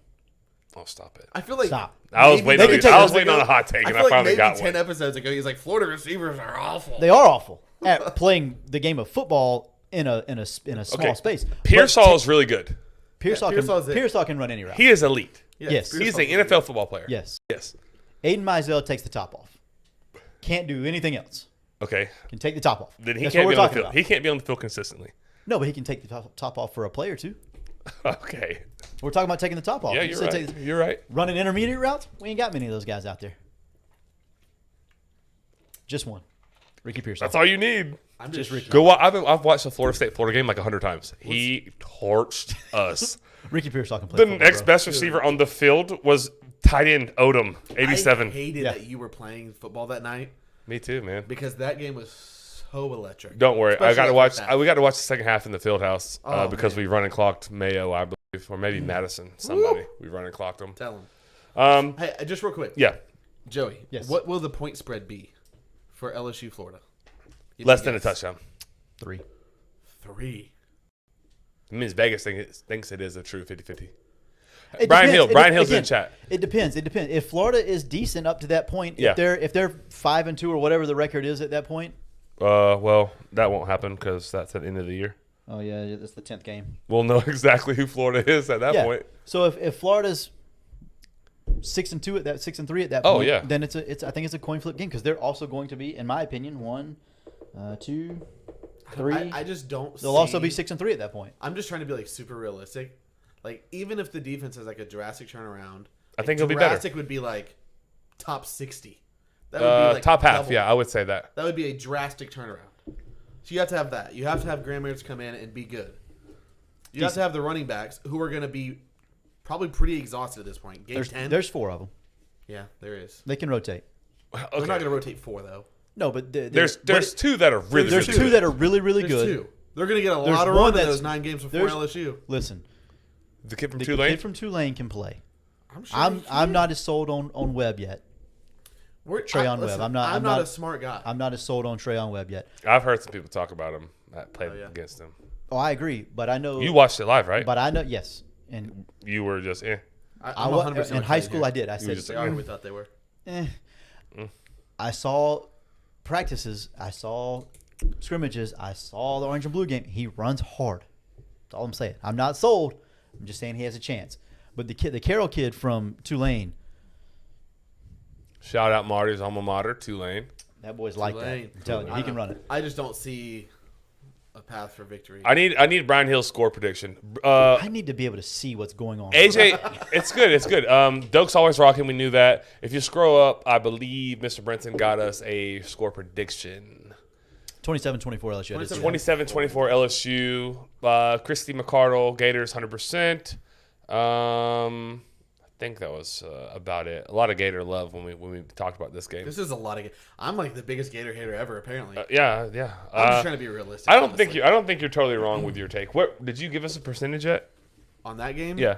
Oh, stop it. I feel like Stop. I was maybe- waiting, They on, can take I was those waiting on a hot take, and feel I like finally maybe got 10 one. episodes ago, he's like, Florida receivers are awful. They are awful at playing the game of football in a small Okay. space. Pearsall is really good. Pearsall, Pearsall's it. Pearsall can run any route. He is elite. Yes. He's Pearsall's an NFL football player. Yes. Yes. Aiden Mizell takes the top off. Can't do anything else. Okay. Can take the top off. Then he That's can't what be we're on the talking field. about. He can't be on the field consistently. No, but he can take the top off for a play or two. Okay. We're talking about taking the top off. Yeah, You you're said right. take- You're right. running intermediate routes. We ain't got many of those guys out there. Just one. Ricky Pearsall. That's all you need. I'm just Ricky. Go. I've watched the Florida game like 100 times. He torched us. Ricky Pearsall can play The football, next bro. best receiver on the field was tight end Odom, 87. I hated Yeah. that you were playing football that night Me too, man. because that game was so electric. Don't worry. I Especially got to after watch. that. We got to watch the second half in the field house Oh, because man. we run and clocked Mayo, I believe, or maybe Madison. Somebody we run and clocked them. Tell him. Um, Hey, just real quick. yeah, Joey, Yes. what will the point spread be for LSU Florida? Give me less than a guess. touchdown. 3. 3. It means Vegas thinks it is a true 50-50. It Brian depends. Hill. It Brian de- Hill's in again, chat. It depends. It depends. If Florida is decent up to that point, Yeah. if they're 5-2 or whatever the record is at that point. Well, that won't happen because that's at the end of the year. Oh yeah, that's the 10th game. We'll know exactly who Florida is at that Yeah. point. So if Florida's 6-2 at that 6-3 at that Oh, point, yeah. then it's I think it's a coin flip game because they're also going to be, in my opinion, 1, 2, 3. I just don't. They'll also be 6-3 at that point. I'm just trying to be like super realistic. Like even if the defense has like a drastic turnaround, I think it'll be better. drastic would be like top 60. That would be like Top half, double. yeah, I would say that. That would be a drastic turnaround. So you have to have that. You have to have Graham Mertz come in and be good. You have to have the running backs who are going to be probably pretty exhausted at this point. Game 10. There's 4 of them. Yeah, there is. They can rotate. They're not going Okay. to rotate 4 though. No, but There's two that are really there's really 2 good. that are really really There's good. 2. They're going to get a There's lot of one run in that's- those 9 games before there's- LSU. Listen, The kid from the Tulane. kid from Tulane can play. I'm sure. I'm not as sold on Webb yet. Treyon Webb. I'm not a smart guy. I'm not as sold on Treyon Webb yet. I've heard some people talk about him that played Oh, yeah. against him. Oh, I agree, but I know. You watched it live, right? But I know, yes. And You were just I I'm wa- 100% in with high you school, here. I did. I said, just They are who we thought they were. I saw practices. I saw scrimmages. I saw the orange and blue game. He runs hard. That's all I'm saying. I'm not sold. I'm just saying he has a chance. But the Carroll kid from Tulane, Shout out Marty's alma mater, Tulane. that boy's like Tulane. that. I'm telling you, he can run it. I just don't see a path for victory. I need Brian Hill's score prediction. I need to be able to see what's going on. AJ, it's good. It's good. Doak's always rocking. We knew that. If you scroll up, I believe Mr. Brenton got us a score prediction. 27-24 LSU. I did see that. 27-24 LSU. Christy McCardle, Gators 100%. I think that was about it. A lot of Gator love when we talked about this game. This is a lot of. I'm like the biggest Gator hater ever. Apparently, Yeah. I'm just trying to be realistic. I don't honestly. think you're totally wrong with your take. What did you give us a percentage yet? On that game. Yeah,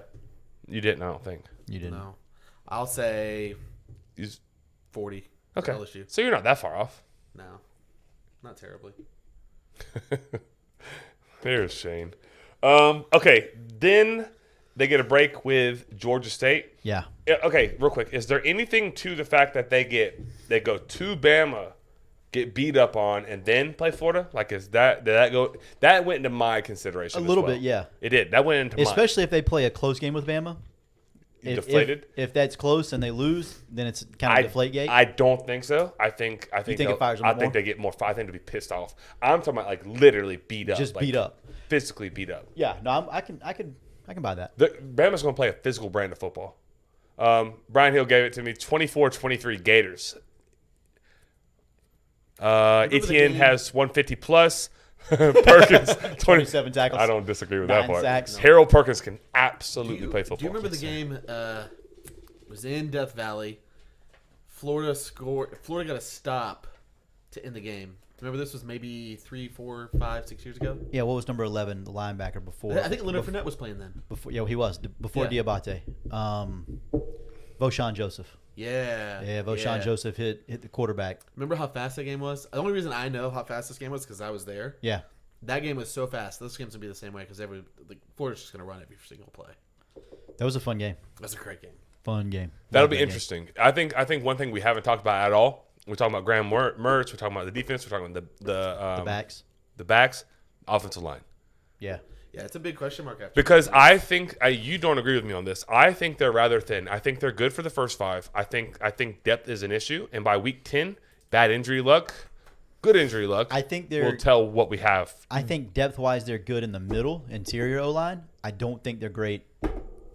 you didn't. I don't think. You didn't. No, I'll say You 40. Okay, LSU. so you're not that far off. No, not terribly. There's Shane. Okay, then they get a break with Georgia State. Yeah. Yeah, okay, real quick. Is there anything to the fact that they go to Bama, get beat up on, and then play Florida? Like, did that go? That went into my consideration. A as little well. bit, yeah. It did. That went into Especially if they play a close game with Bama. deflated. If that's close and they lose, then it's kind of deflate gate. I don't think so. I think think they'll- it fires them I more? think they get more. I think they'll be pissed off. I'm talking about like literally beat up, Just like, beat up. physically beat up. Yeah, no, I can buy that. Bama's going to play a physical brand of football. Brian Hill gave it to me 24-23 Gators. Etienne game? has 150 plus. Perkins 27 tackles. I don't disagree with 9 that part. sacks. Harold Perkins can absolutely play football. Do you remember the game? It was in Death Valley. Florida got a stop to end the game. Remember, this was maybe 3, 4, 5, 6 years ago. Yeah, what was number 11, the linebacker before? I think Leonard Fournette was playing then. Before, yeah, he was before Yeah. Diabate. Voshan Joseph. Yeah. Yeah, Voshan Joseph hit the quarterback. Remember how fast that game was? The only reason I know how fast this game was because I was there. Yeah, That game was so fast. This game's gonna be the same way because Florida's just gonna run every single play. that was a fun game. That's a great game. Fun game. That'll Love be that game. interesting. I think one thing we haven't talked about at all. We're talking about Graham Mertz. We're talking about the defense. We're talking about The backs. the backs, offensive line. Yeah. Yeah, it's a big question mark after. Because I think you don't agree with me on this. I think they're rather thin. I think they're good for the first 5. I think depth is an issue, and by week 10, bad injury luck, good injury luck. I think will tell what we have. I think depth-wise they're good in the middle, interior O-line. I don't think they're great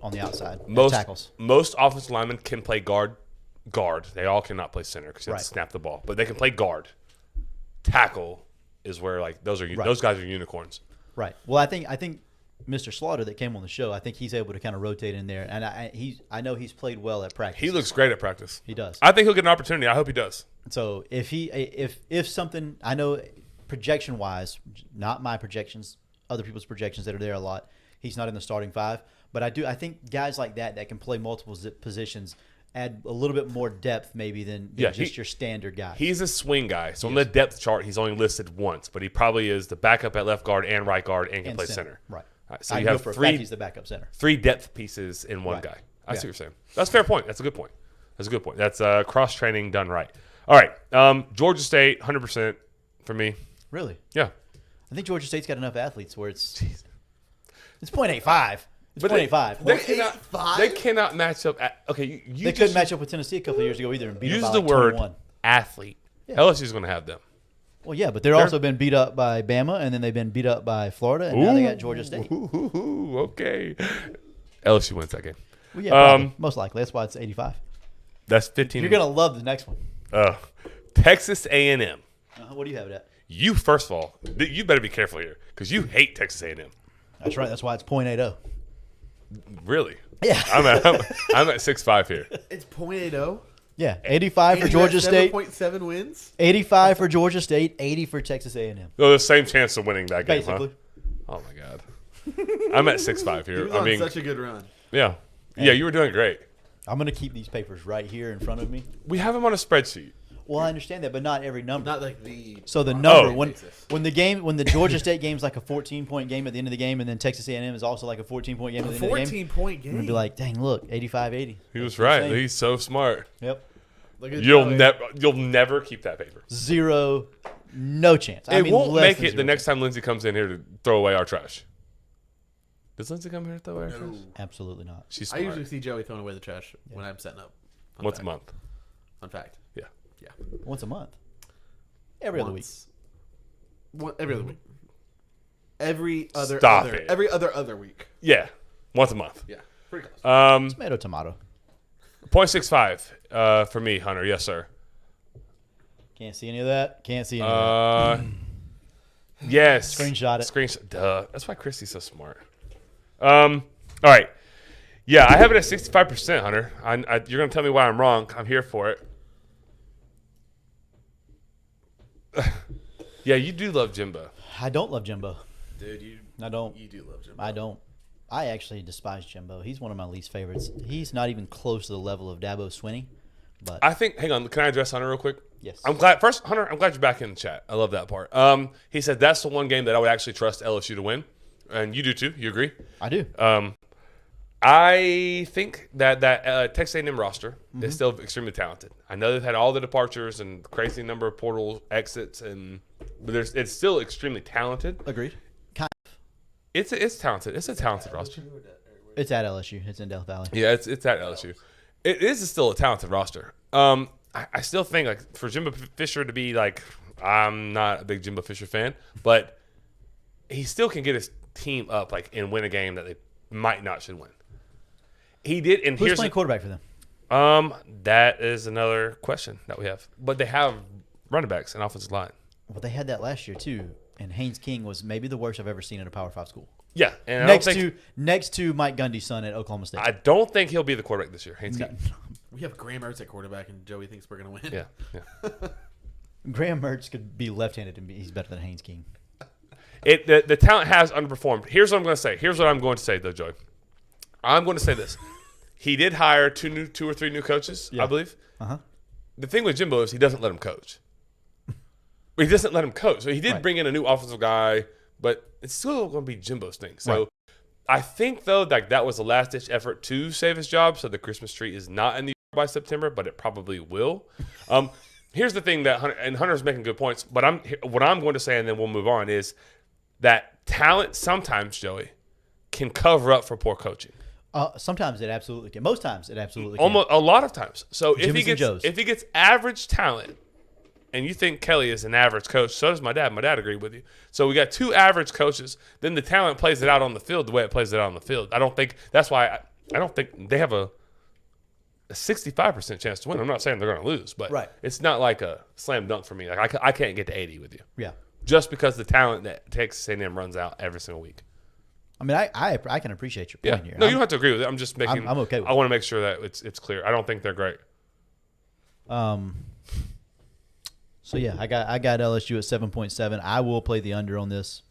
on the outside. Tackles. Most offensive linemen can play guard. They all cannot play center because you have Right. to snap the ball, but they can play guard. Tackle is where like those guys are unicorns. Right. Well, I think Mr. Slaughter that came on the show, I think he's able to kind of rotate in there, and I know he's played well at practice. He looks great at practice. He does. I think he'll get an opportunity. I hope he does. So if something, I know projection wise, not my projections, other people's projections that are there a lot, he's not in the starting 5. But I think guys like that can play multiple positions add a little bit more depth maybe than just your standard guy. He's a swing guy. So on the depth chart, he's only listed once, but he probably is the backup at left guard and right guard and can play center. Right. All right, so I you know have for a fact he's the backup center. 3 depth pieces in one Right. guy. I see Yeah. what you're saying. That's a fair point. That's a good point. That's cross training done right. All right. Georgia State, 100% for me. Really? Yeah. I think Georgia State's got enough athletes where it's 0.85. It's But 0.85. they cannot match up. Okay, you They couldn't match up with Tennessee a couple of years ago either and beat them use by the like word 21. athlete. Yeah. LSU's going to have them. Well, yeah, but they're also been beat up by Bama, and then they've been beat up by Florida, and now they got Georgia State. Okay. LSU wins that game. Well, yeah, probably. Most likely. That's why it's 85. That's 15. You're going to love the next one. Texas A&M. What do you have it at? You, first of all, you better be careful here because you hate Texas A&M. That's right. That's why it's 0.80. Really? Yeah. I'm at 6.5 here. It's 0.80. Yeah, 85 for Georgia State. 7.7 wins. 85 for Georgia State. 80 for Texas A&M. Well, the same chance of winning that game, Basically. huh? Oh, my God. I'm at 6.5 He here. was I on mean, such a good run. yeah. Yeah, you were doing great. I'm going to keep these papers right here in front of me. We have them on a spreadsheet. Well, I understand that, but not every number. Not like the. So the number Oh. when the Georgia State game's like a 14-point game at the end of the game, and then Texas A&M is also like a 14-point game at the end of the game. 14-point I'm game. gonna be like, dang, look, 85-80. He was That's what I'm right. saying. He's so smart. Yep. Look at You'll Joey. never keep that paper. Zero, no chance. It won't less make than it the zero next chance. time Lindsay comes in here to throw away our trash. Does Lindsay come here to throw away our trash? Absolutely not. She's I smart. usually see Joey throwing away the trash when I'm setting up. Fun Once a fact. month. Fun fact. Yeah. Yeah. Once a month. Every other week. Every other week. Every other Stop other it. every other week. Yeah. Once a month. Yeah. Pretty close. Tomato, tomato. 0.65 for me, Hunter. Yes, sir. Can't see any of that. Can't see any of that. Yes. Screenshot it. Screenshot. Duh. That's why Christy's so smart. All right. Yeah, I have it at 65%, Hunter. You're going to tell me why I'm wrong. I'm here for it. Yeah, you do love Jimbo. I don't love Jimbo. Dude, I don't. you do love Jimbo. I don't. I actually despise Jimbo. He's one of my least favorites. He's not even close to the level of Dabo Swinney. But I think. Hang on. Can I address Hunter real quick? yes, I'm glad. First, Hunter, I'm glad you're back in the chat. I love that part. He said that's the one game that I would actually trust LSU to win, and you do too. You agree? I do. I think that Texas A&M roster is still extremely talented. I know they've had all the departures and crazy number of portal exits, but it's still extremely talented. Agreed. Kind of. It's talented. It's a talented roster. It's at LSU. It's in Death Valley. Yeah, it's at LSU. It is still a talented roster. I still think like for Jimbo Fisher to be like, I'm not a big Jimbo Fisher fan, but he still can get his team up like and win a game that they might not should win. He did, and Who's here's playing quarterback for them? that is another question that we have. But they have running backs and offensive line. Well, they had that last year too. And Haynes King was maybe the worst I've ever seen at a Power 5 school. Yeah, and Next to Mike Gundy's son at Oklahoma State. I don't think he'll be the quarterback this year. Haynes No. King. We have Graham Mertz at quarterback, and Joey thinks we're gonna win. Yeah. Graham Mertz could be left-handed and he's better than Haynes King. The talent has underperformed. Here's what I'm going to say. Here's what I'm going to say, though, Joey. I'm going to say this. He did hire two or three new coaches, I believe. Uh-huh. The thing with Jimbo is he doesn't let him coach. He doesn't let him coach. So he did bring in a new offensive guy, but it's still going to be Jimbo's thing. So Right. I think, though, that was a last-ditch effort to save his job, so the Christmas tree is not in the yard by September, but it probably will. Here's the thing that Hunter's making good points, but what I'm going to say, and then we'll move on, is that talent sometimes, Joey, can cover up for poor coaching. Sometimes it absolutely can. Most times it absolutely can. Almost a lot of times. So Jimmy's and Joe's. if he gets average talent, and you think Kelly is an average coach, so does my dad. My dad agreed with you. So we got two average coaches. Then the talent plays it out on the field the way it plays it out on the field. I don't think that's why I don't think they have a 65% chance to win. I'm not saying they're going to lose, but Right. it's not like a slam dunk for me. Like I can't get to 80 with you Yeah. just because the talent that Texas A&M runs out every single week. I mean, I can appreciate your Yeah. point here. No, you don't have to agree with it. I'm just making. I'm okay with I want to make sure that it's clear. I don't think they're great. So yeah, I got LSU at 7.7. I will play the under on this.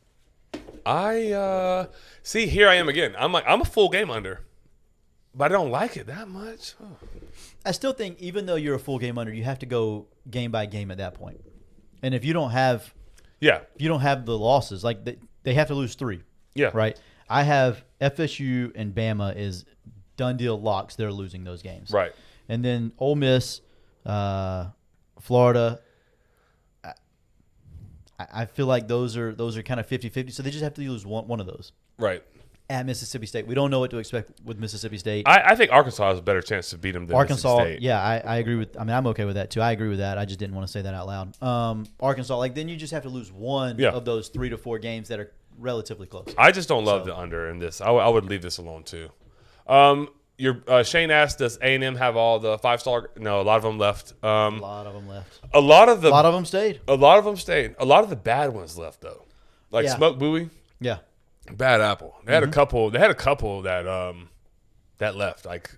I see. Here I am again. I'm a full game under, but I don't like it that much. Oh. I still think even though you're a full game under, you have to go game by game at that point. And if you don't have Yeah, the losses, like they have to lose 3, yeah, right? I have FSU and Bama is done deal locks. They're losing those games, right. And then Ole Miss, Florida. I feel like those are kind of 50-50. So they just have to lose one of those. Right. At Mississippi State, we don't know what to expect with Mississippi State. I think Arkansas has a better chance to beat them than Arkansas, Mississippi State. yeah, I agree with. I mean, I'm okay with that too. I agree with that. I just didn't want to say that out loud. Arkansas, like then you just have to lose one Yeah. of those 3 to 4 games that are relatively close. I just don't love So- the under in this. I would leave this alone too. Shane asked, does A&M have all the 5-star? No, a lot of them left. A lot of them left. A lot of A lot of them stayed. A lot of them stayed. A lot of the bad ones left though, like Yeah. Smoke Buoy, Yeah, Bad Apple. They had a couple. They had a couple that left, like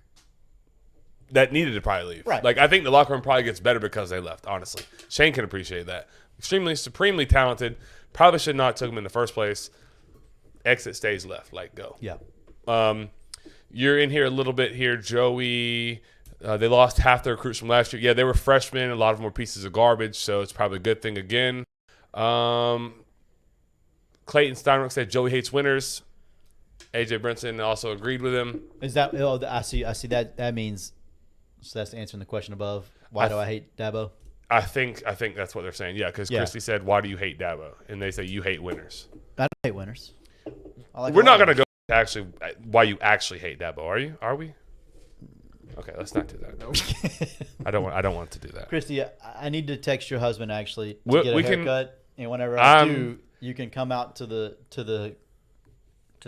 that needed to probably leave. Right. Like I think the locker room probably gets better because they left. Honestly, Shane can appreciate that. Extremely, supremely talented. Probably should not have took him in the first place. Exit stays left. Like go. yeah. You're in here a little bit here, Joey. They lost half their recruits from last year. Yeah, they were freshmen. A lot of them were pieces of garbage, so it's probably a good thing again. Clayton Steinrock said Joey hates winners. AJ Brinson also agreed with him. Is that? Oh, I see. That means. So that's answering the question above. Why do I hate Dabo? I think that's what they're saying. Yeah, because Yeah. Christy said, "Why do you hate Dabo?" And they say you hate winners. I don't hate winners. I like We're a not lot going of to go to actually why you actually hate Dabo, are you? Are we? Okay, let's not do that. winners. I don't want to do that. Christy, I need to text your husband actually to We- get a we can- haircut, and whenever I Um, do, you can come out to the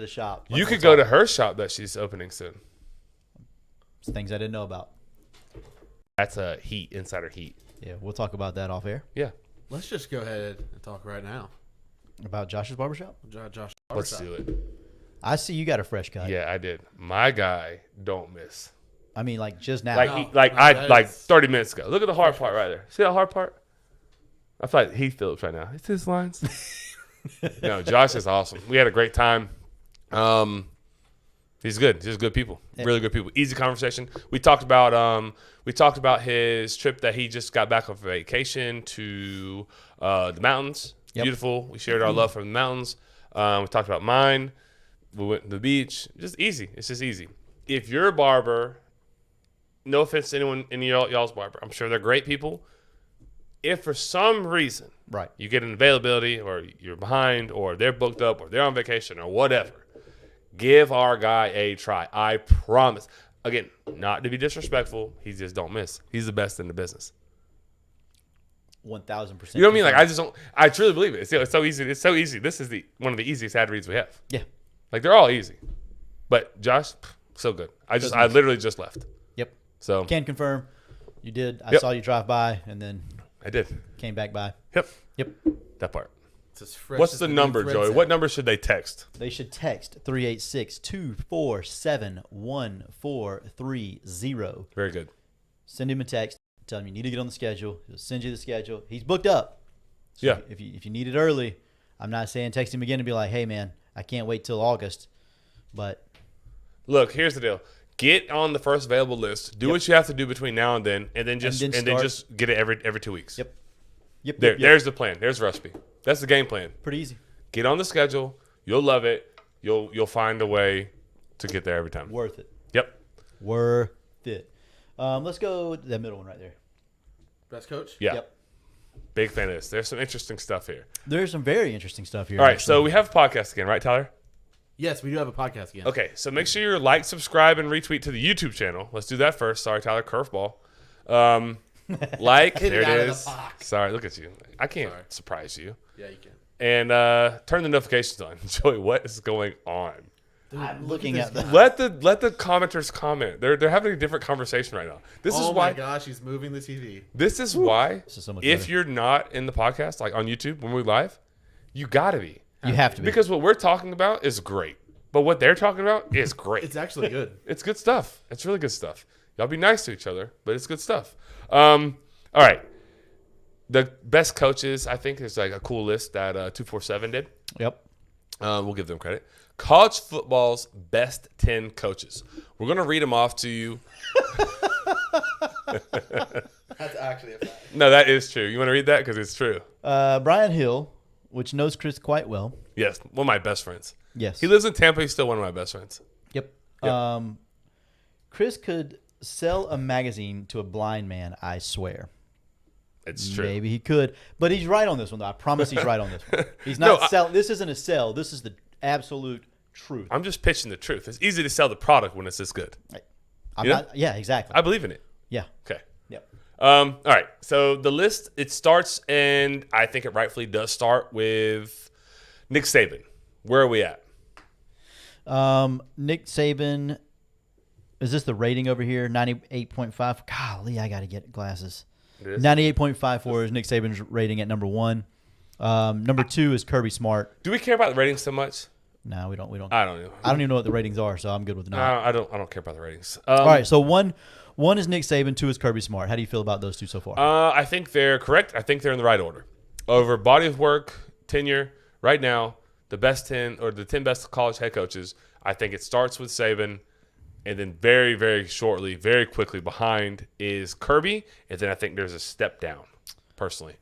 shop. You could go to her shop that she's opening soon. things I didn't know about. That's a insider heat. Yeah, we'll talk about that off air Yeah, Let's just go ahead and talk right now. about Josh's barbershop. Josh. let's do it. I see you got a fresh cut. Yeah, I did. My guy don't miss. I mean, like just now. Like No, I that like is- 30 minutes ago. Look at the hard part right there. See that hard part? I feel like Heath Phillips right now. It's his lines. No, Josh is awesome. We had a great time. He's good. He's just good people. Really good people. Easy conversation. We talked about his trip that he just got back off vacation to the mountains. Yep. Beautiful. We shared our love for the mountains. We talked about mine. We went to the beach. Just easy. It's just easy. If you're a barber, no offense to anyone in y'all's barber, I'm sure they're great people. If for some reason Right. you get an availability or you're behind or they're booked up or they're on vacation or whatever, give our guy a try. I promise. Again, not to be disrespectful, he just don't miss. He's the best in the business. 1,000%. You know what I mean? Like I truly believe it. It's so easy. It's so easy. This is one of the easiest ad reads we have. Yeah. Like they're all easy. But Josh, so good. I literally just left. Yep. So Can confirm. You did. I Yep. saw you drive by and then I did. came back by. Yep. Yep. That part. It's as fresh What's as the new number, Fred Joey? said. What number should they text? They should text 386-247-1430. Very good. Send him a text. Tell him you need to get on the schedule. He'll send you the schedule. He's booked up. So Yeah. If you need it early, I'm not saying text him again and be like, hey, man, I can't wait till August. But Look, here's the deal. Get on the first available list. Do what you have to do between now and then just start. get it every 2 weeks. Yep. There's the plan. There's the recipe. That's the game plan. Pretty easy. Get on the schedule. You'll love it. You'll find a way to get there every time. Worth it. Yep. Worth it. Let's go to that middle one right there. Best coach? Yeah. Yep. Big fan of this. There's some interesting stuff here. There's some very interesting stuff here. All right, actually. so we have a podcast again, right, Tyler? Yes, we do have a podcast again. Okay, so make sure you like, subscribe, and retweet to the YouTube channel. Let's do that first. Sorry, Tyler, curveball. Like, Hit there it out it of the is. box. Sorry, look at you. I can't Sorry. surprise you. Yeah, you can. And turn the notifications on. Joey, what is going on? Dude, I'm look looking this at the- guy. Let the commenters comment. They're having a different conversation right now. This Oh is why. my gosh, he's moving the TV. This is why. This is so much If better. you're not in the podcast, like on YouTube when we live, you gotta be You have to be. because what we're talking about is great, but what they're talking about is great. It's actually good. It's good stuff. It's really good stuff. Y'all be nice to each other, but it's good stuff. All right. The best coaches, I think, is like a cool list that 247 did. Yep. We'll give them credit. College football's best 10 coaches. We're going to read them off to you. That's actually a fact. No, that is true. You want to read that? Because it's true. Brian Hill, which knows Chris quite well. Yes, one of my best friends. Yes. He lives in Tampa. He's still one of my best friends. Yep. Yep. Chris could sell a magazine to a blind man, I swear. It's true. Maybe he could. But he's right on this one, though. I promise he's right on this one. He's No, not selling. This isn't a sell. This is the absolute truth. I'm just pitching the truth. It's easy to sell the product when it's this good. I'm Yeah? not. Yeah, exactly. I believe in it. Yeah. Okay. Yep. All right. So the list, it starts, and I think it rightfully does start with Nick Saban. Where are we at? Nick Saban. Is this the rating over here? 98.5. Golly, I got to get glasses. It is? 98.54 is Nick Saban's rating at number 1. Number 2 is Kirby Smart. Do we care about the ratings so much? No, we don't. We don't. I don't know. I don't even know what the ratings are, so I'm good with no. I don't care about the ratings. All right, so one is Nick Saban, 2 is Kirby Smart. How do you feel about those two so far? I think they're correct. I think they're in the right order. Over body of work, tenure, right now, the best 10 or the 10 best college head coaches, I think it starts with Saban, and then very, very shortly, very quickly behind is Kirby, and then I think there's a step down, personally.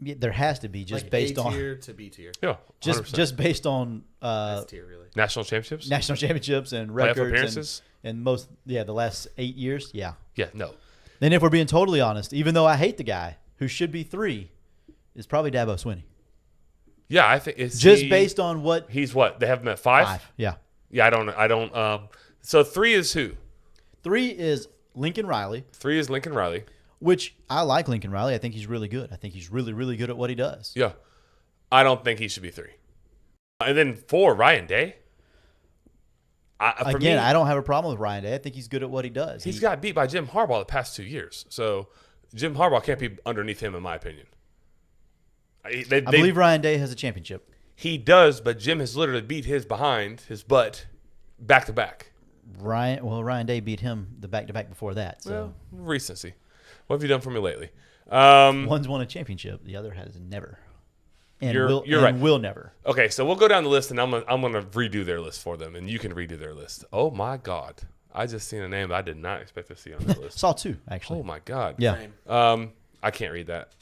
There has to be just Like based A on tier to B tier. Yeah, 100%. just based on S tier, really. national championships. national championships and Playoff records appearances? and the last 8 years. Yeah, Yeah, no. And if we're being totally honest, even though I hate the guy who should be 3, is probably Dabo Swinney. Yeah, I think it's Just based on what he's what they have him at 5. 5. Yeah. Yeah, I don't. So 3 is who? 3 is Lincoln Riley, 3 is Lincoln Riley. which I like Lincoln Riley. I think he's really good. I think he's really, really good at what he does. Yeah, I don't think he should be 3. And then 4, Ryan Day. For me, I don't have a problem with Ryan Day. I think he's good at what he does. he's got beat by Jim Harbaugh the past 2 years. So Jim Harbaugh can't be underneath him, in my opinion. I believe Ryan Day has a championship. he does, but Jim has literally beat his butt, back to back. Ryan Day beat him the back-to-back before that. So Well, recency. What have you done for me lately? one's won a championship, the other has never, and You're will right. will never. Okay, so we'll go down the list, and I'm gonna redo their list for them, and you can redo their list. Oh my God, I just seen a name that I did not expect to see on the list. Saw 2 actually. Oh my God. Yeah. Same. I can't read that.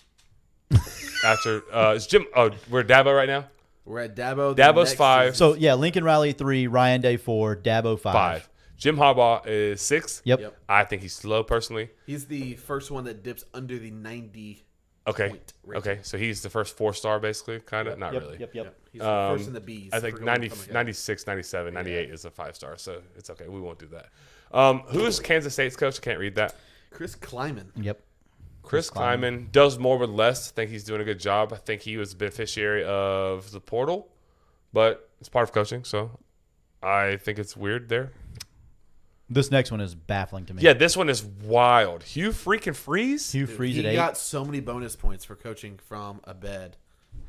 After is Jim? Oh, we're at Dabo right now. We're at Dabo. Dabo's next 5. So yeah, Lincoln Riley 3, Ryan Day 4, Dabo 5. 5. Jim Harbaugh is 6. Yep. Yep. I think he's slow personally. He's the first one that dips under the 90. Okay. Point rating. Okay. So he's the first 4-star, basically, kind of. Not Yep, really. Yep. Yep. He's the first in the B's. I think for going 90, from a guy. 96, 97, 98 is a 5-star, so it's okay. We won't do that. Who's Kansas State's coach? I can't read that. Chris Kleiman. Yep. Chris Kleiman does more with less. I think he's doing a good job. I think he was a beneficiary of the portal, but it's part of coaching, so I think it's weird there. This next one is baffling to me. Yeah, this one is wild. Hugh freaking Freeze? Hugh Dude, Freeze at he 8. got so many bonus points for coaching from a bed.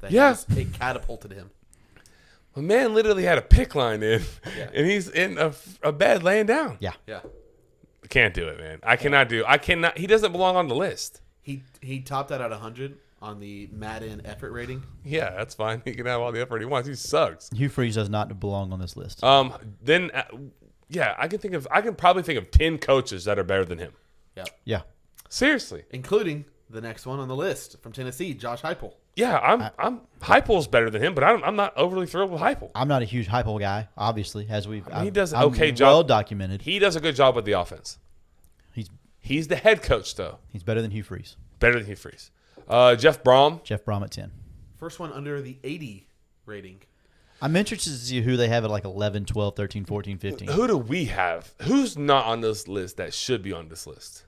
That Yeah. it catapulted him. The man literally had a pick line in, Yeah. and he's in a bed laying down. Yeah. Yeah. Can't do it, man. I cannot. He doesn't belong on the list. He topped out at 100 on the Madden effort rating. Yeah, that's fine. He can have all the effort he wants. He sucks. Hugh Freeze does not belong on this list. Then, yeah, I can probably think of 10 coaches that are better than him. Yep. Yeah. Seriously. Including the next one on the list from Tennessee, Josh Heupel. Yeah, I'm Heupel's better than him, but I'm not overly thrilled with Heupel. I'm not a huge Heupel guy, obviously, as we've. He does an I'm okay job. Well documented. He does a good job with the offense. He's the head coach, though. He's better than Hugh Freeze. Better than Hugh Freeze. Jeff Brom. Jeff Brom at 10. First one under the 80 rating. I'm interested to see who they have at like 11, 12, 13, 14, 15. Who do we have? Who's not on this list that should be on this list?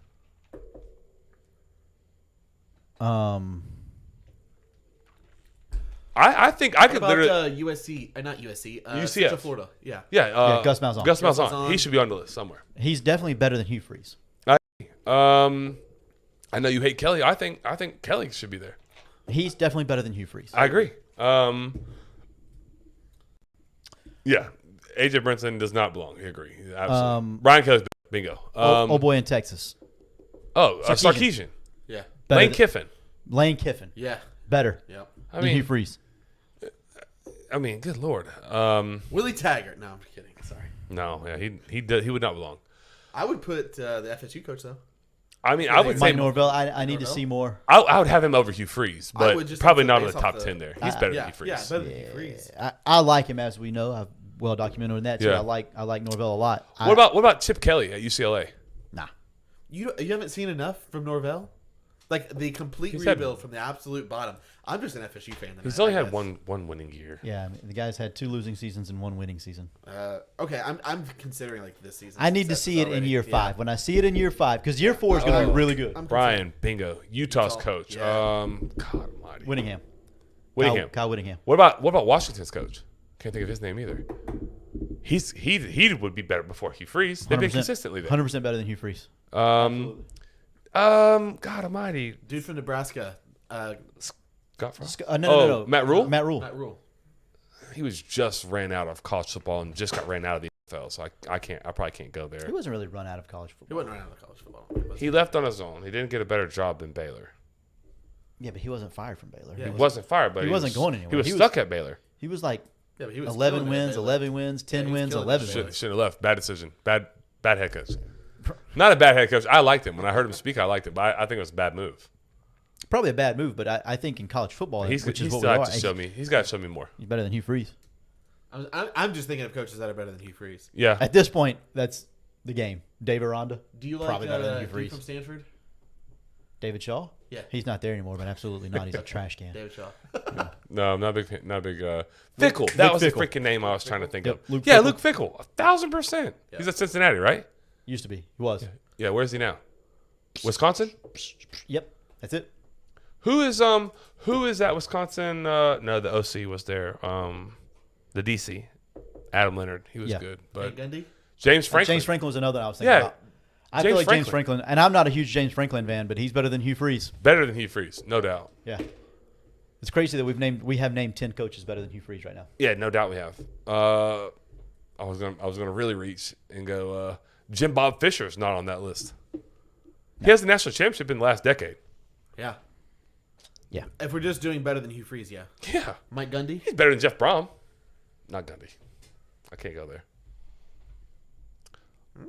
I think I could What about literally. USC? Not USC. UCF. Central Florida. Yeah. Yeah, Gus Malzahn. Gus Malzahn. Malzahn. He should be on the list somewhere. He's definitely better than Hugh Freeze. I know you hate Kelly. I think Kelly should be there. He's definitely better than Hugh Freeze. I agree. Yeah, AJ Brinson does not belong. I agree. Absolutely. Brian Kelly's bingo. Oh boy in Texas. Sarkisian. Sarkisian. Yeah. Better Lane than- Kiffin. Lane Kiffin. Yeah. Better Yep. I than Hugh mean, Freeze. good lord. Willie Taggart. No, I'm kidding. Sorry. No, yeah, he would not belong. I would put the FSU coach though. I mean, I would say Mike Norvell. I need to Norvell? see more. I would have him over Hugh Freeze, I but would just probably have not to in the base top off 10 the- there. He's better Yeah. than Hugh Freeze. Yeah. Better than Hugh Freeze. I like him, as we know. I've well documented in that too. Yeah. I like Norvell a lot. What about Chip Kelly at UCLA? Nah. You haven't seen enough from Norvell? Like the complete He's had- rebuild from the absolute bottom. I'm just an FSU fan. He's only I had guess. one winning year. Yeah, I mean, the guy's had 2 losing seasons and 1 winning season. Okay, I'm considering like this season. I need to see it in year 5. When I see it in year 5, because year 4 is going to be really good. I'm Brian, bingo. Utah's Utah, coach. yeah. God almighty. Whittingham. Whittingham. Kyle Whittingham. What about Washington's coach? Can't think of his name either. He would be better before Hugh Freeze. They've been 100%, consistently there. 100% better than Hugh Freeze. God almighty. Dude from Nebraska, Scott Frost? No. Matt Rule? Matt Rule. Matt Rule. He was just ran out of college football and just got ran out of the NFL, so I probably can't go there. He wasn't really run out of college He football. wasn't right out of college football. He left on his own. He didn't get a better job than Baylor. Yeah, but he wasn't fired from Baylor. Yeah. He wasn't fired, but He wasn't going anywhere. He was He was- stuck at Baylor. He was like Yeah, but he was 11 killing it at wins, Baylor. 11 wins, 10 he was wins, killing it 11 at wins. Should have left. Bad decision. Bad head coach. Not a bad head coach. I liked him. When I heard him speak, I liked him. But I think it was a bad move. Probably a bad move, but I think in college football, He's which is he's what still we got are, to show me. He's got to show me more. he's better than Hugh Freeze. I'm just thinking of coaches that are better than Hugh Freeze. Yeah. At this point, that's the game. Dave Aranda. Do you like Probably better than Hugh dude Freeze. from Stanford? David Shaw? Yeah. He's not there anymore, but absolutely not. He's a trash can. David Shaw. No, I'm not a big fan. Not a big. Fickle. That was Fickle. the freaking name I was trying to think Yep, of. Luke Yeah, Fickle. Luke Fickle. 1,000%. He's at Cincinnati, right? Used to be. He was. Yeah. Where's he now? Wisconsin. Yep. That's it. Who is at Wisconsin? No, the OC was there. The DC, Adam Leonard. He was Yeah. good, Hey, but Gundy. James Franklin. James Franklin was another I was thinking Yeah. about. I James feel like James Franklin. Franklin, and I'm not a huge James Franklin fan, but he's better than Hugh Freeze. Better than Hugh Freeze, no doubt. Yeah. It's crazy that we have named 10 coaches better than Hugh Freeze right now. Yeah, no doubt we have. I was gonna really reach and go. Jim Bob Fisher's not on that list. He has the national championship in the last decade. Yeah. Yeah. If we're just doing better than Hugh Freeze, yeah. Yeah, Mike Gundy. he's better than Jeff Brom. Not Gundy. I can't go there.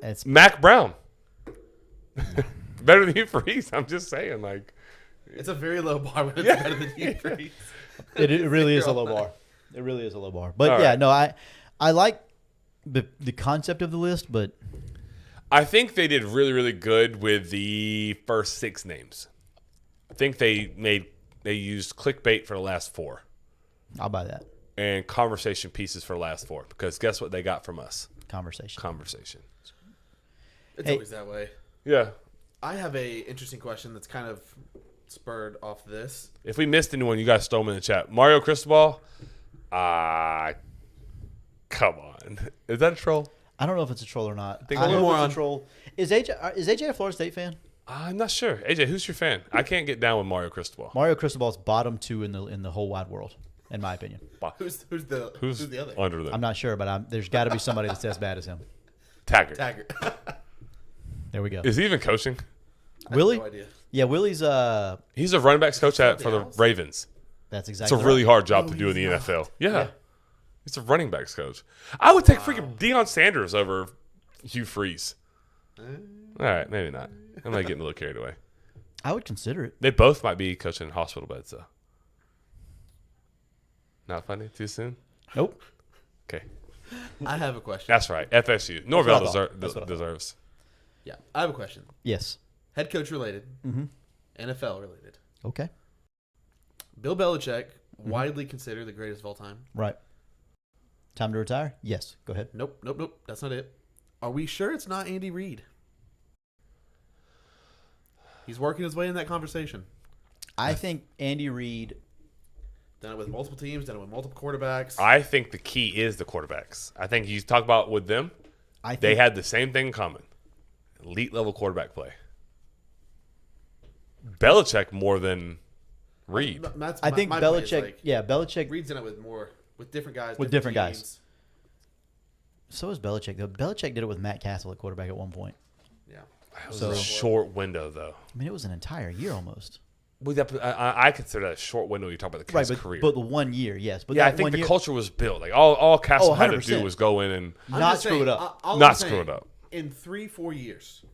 It's Mac Brown. Better than Hugh Freeze. I'm just saying, like. It's a very low bar, but it's Yeah. better than Hugh Freeze. it really is a low bar. It really is a low bar. But All yeah, right. no, I like the concept of the list, but I think they did really, really good with the first 6 names. I think they used clickbait for the last 4 I'll buy that and conversation pieces for the last 4 because guess what they got from us? conversation. Conversation. It's Hey. always that way. Yeah. I have a interesting question that's kind of spurred off this. If we missed anyone, you guys throw them in the chat. Mario Cristobal. Come on. Is that a troll? I don't know if it's a troll or not. think I a know little it's more a on- troll. Is AJ a Florida State fan? I'm not sure. AJ, who's your fan? I can't get down with Mario Cristobal. Mario Cristobal's bottom 2 in the whole wide world, in my opinion. Who's the other? under them? I'm not sure, but there's got to be somebody that's as bad as him. Taggart. Taggart. There we go. Is he even coaching? Willie? No idea. Yeah, Willie's. He's a running backs coach for the Dallas? Ravens. That's It's exactly a really right. hard job to do in the NFL. Yeah. He's a running backs coach. I would take freaking Deion Sanders over Hugh Freeze. All right, maybe not. I might getting a little carried away. I would consider it. They both might be coaching in hospital beds, though. Not funny? Too soon? Nope. Okay. I have a question. That's right. FSU. what Norvell I thought. That's what I thought. deserves. Yeah, I have a question. Yes. Head coach related, Mm-hmm. NFL related. Okay. Bill Belichick, widely considered the greatest of all time. Right. Time to retire? Yes. Go ahead. Nope. That's not it. Are we sure it's not Andy Reid? He's working his way in that conversation. I think Andy Reid. Done it with multiple teams. Done it with multiple quarterbacks. I think the key is the quarterbacks. I think you talk about with them, I think, they had the same thing in common. Elite level quarterback play. Belichick more than Reid. I think my point is, Belichick. like, Yeah, Belichick. Reid's done it with different guys. With different guys. teams. So is Belichick though. Belichick did it with Matt Castle at quarterback at one point. Yeah. That was So- a short window, though. I mean, it was an entire year almost. I consider that a short window. You talk about the Right, guy's but, career. but the 1 year, yes. But yeah, I that think one the year, culture was built. Like all Castle had to 100%. do was go in and I'm Not just screw saying, it up. all Not I'm screw saying, it up. In 3-4 years,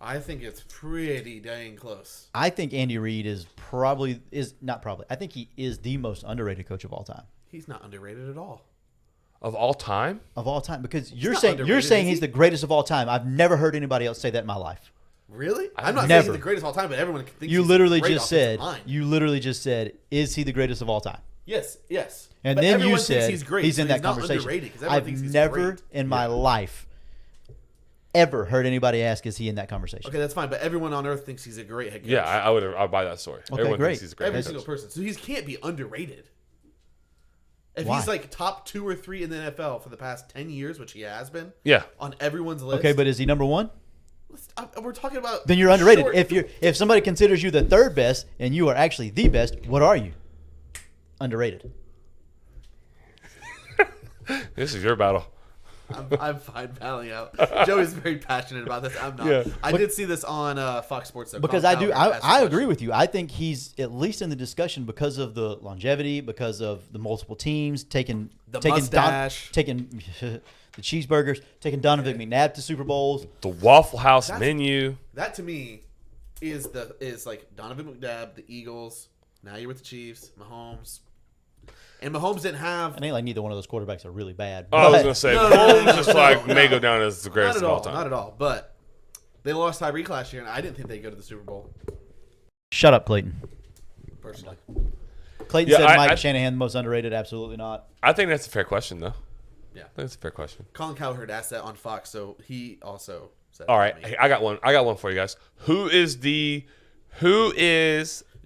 I think it's pretty dang close. I think Andy Reid I think he is the most underrated coach of all time. He's not underrated at all. of all time. Of all time, because you're not saying underrated, is he's he? the greatest of all time. I've never heard anybody else say that in my life. Really? I'm not saying Never. he's the greatest of all time, but everyone thinks You he's literally a great just offensive said. line. You literally just said, "Is he the greatest of all time?" Yes. And But then you everyone thinks said he's great. he's so in that not conversation. underrated 'cause everyone I've thinks he's never great. in my life ever heard anybody ask, "Is he in that conversation?" Okay, that's fine, but everyone on earth thinks he's a great head coach. Yeah, I'd buy that story. Okay, Everyone great. thinks he's a great Every head single coach. person. So he can't be underrated. If Why? he's like top 2 or 3 in the NFL for the past 10 years, which he has been, Yeah, on everyone's list. Okay, but is he number one? We're talking about. Then you're underrated. short- If somebody considers you the third best and you are actually the best, what are you? Underrated. this is your battle. I'm fine battling out. Joey's very passionate about this. I'm not. Yeah. I did see this on Fox Sports. Though. Because Colin I do, Cowherd asked the I agree question. with you. I think he's at least in the discussion because of the longevity, because of the multiple teams taking The taking mustache. taking the cheeseburgers, taking Donovan McNabb to Super Bowls. The Waffle House That's- menu. That to me is like Donovan McNabb, the Eagles. Now you're with the Chiefs, Mahomes, and Mahomes didn't have. It ain't like neither one of those quarterbacks are really bad. Oh, I was but- gonna say, No, Mahomes just like no. may go down as the Not greatest at of all all. time. Not at all. But they lost Tyreek last year, and I didn't think they'd go to the Super Bowl. Shut up, Clayton. Personally, Clayton Yeah, said I- Mike Shanahan the most underrated. Absolutely not. I think that's a fair question, though. yeah. I think that's a fair question. Colin Cowherd asked that on Fox, so he also said. All it right, to me. hey, I got one. I got one for you guys. Who is?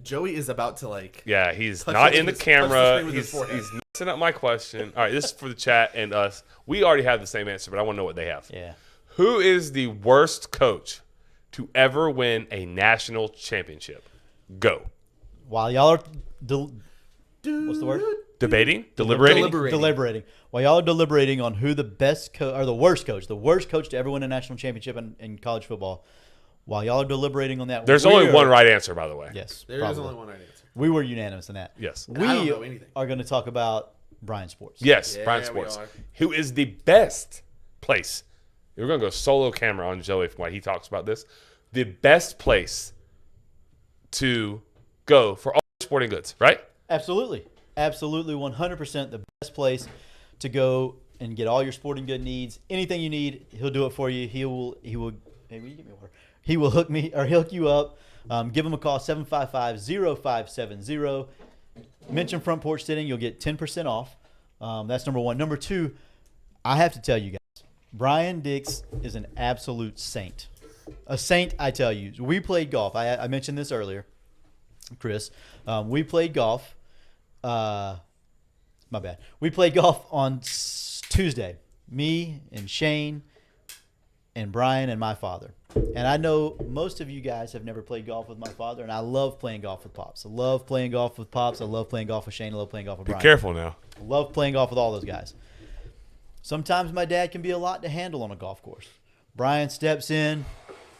Joey is about to like. Yeah, he's Touch not the in the screen with- touch the camera. screen with his He's forehead. messing up my question. All right, this is for the chat and us. We already have the same answer, but I want to know what they have. Yeah. Who is the worst coach to ever win a national championship? Go. While y'all are what's the word? Debating? Deliberating? Deliberating. While y'all are deliberating on who the best or the worst coach to ever win a national championship in college football, while y'all are deliberating on that, There's only one right answer, by the way. Yes, There is probably. only one right answer. We were unanimous in that. Yes. We I don't know anything. are going to talk about Brian Sports. Yes, Yeah, Brian we Sports. are. Who is the best place? We're going to go solo camera on Joey while he talks about this. The best place to go for all sporting goods, right? Absolutely. Absolutely 100% the best place to go and get all your sporting good needs. Anything you need, he'll do it for you. He will hey, will you get me water? He will hook you up. Give him a call 755-0570. Mention Front Porch Sitting, you'll get 10% off. That's number one. Number two, I have to tell you guys, Brian Dix is an absolute saint. A saint, I tell you. We played golf. I mentioned this earlier, Chris. We played golf. My bad. We played golf on Tuesday. Me and Shane and Brian and my father. And I know most of you guys have never played golf with my father, and I love playing golf with Pops. I love playing golf with Pops. I love playing golf with Shane. I love playing golf with Be Brian. careful now. I love playing golf with all those guys. Sometimes my dad can be a lot to handle on a golf course. Brian steps in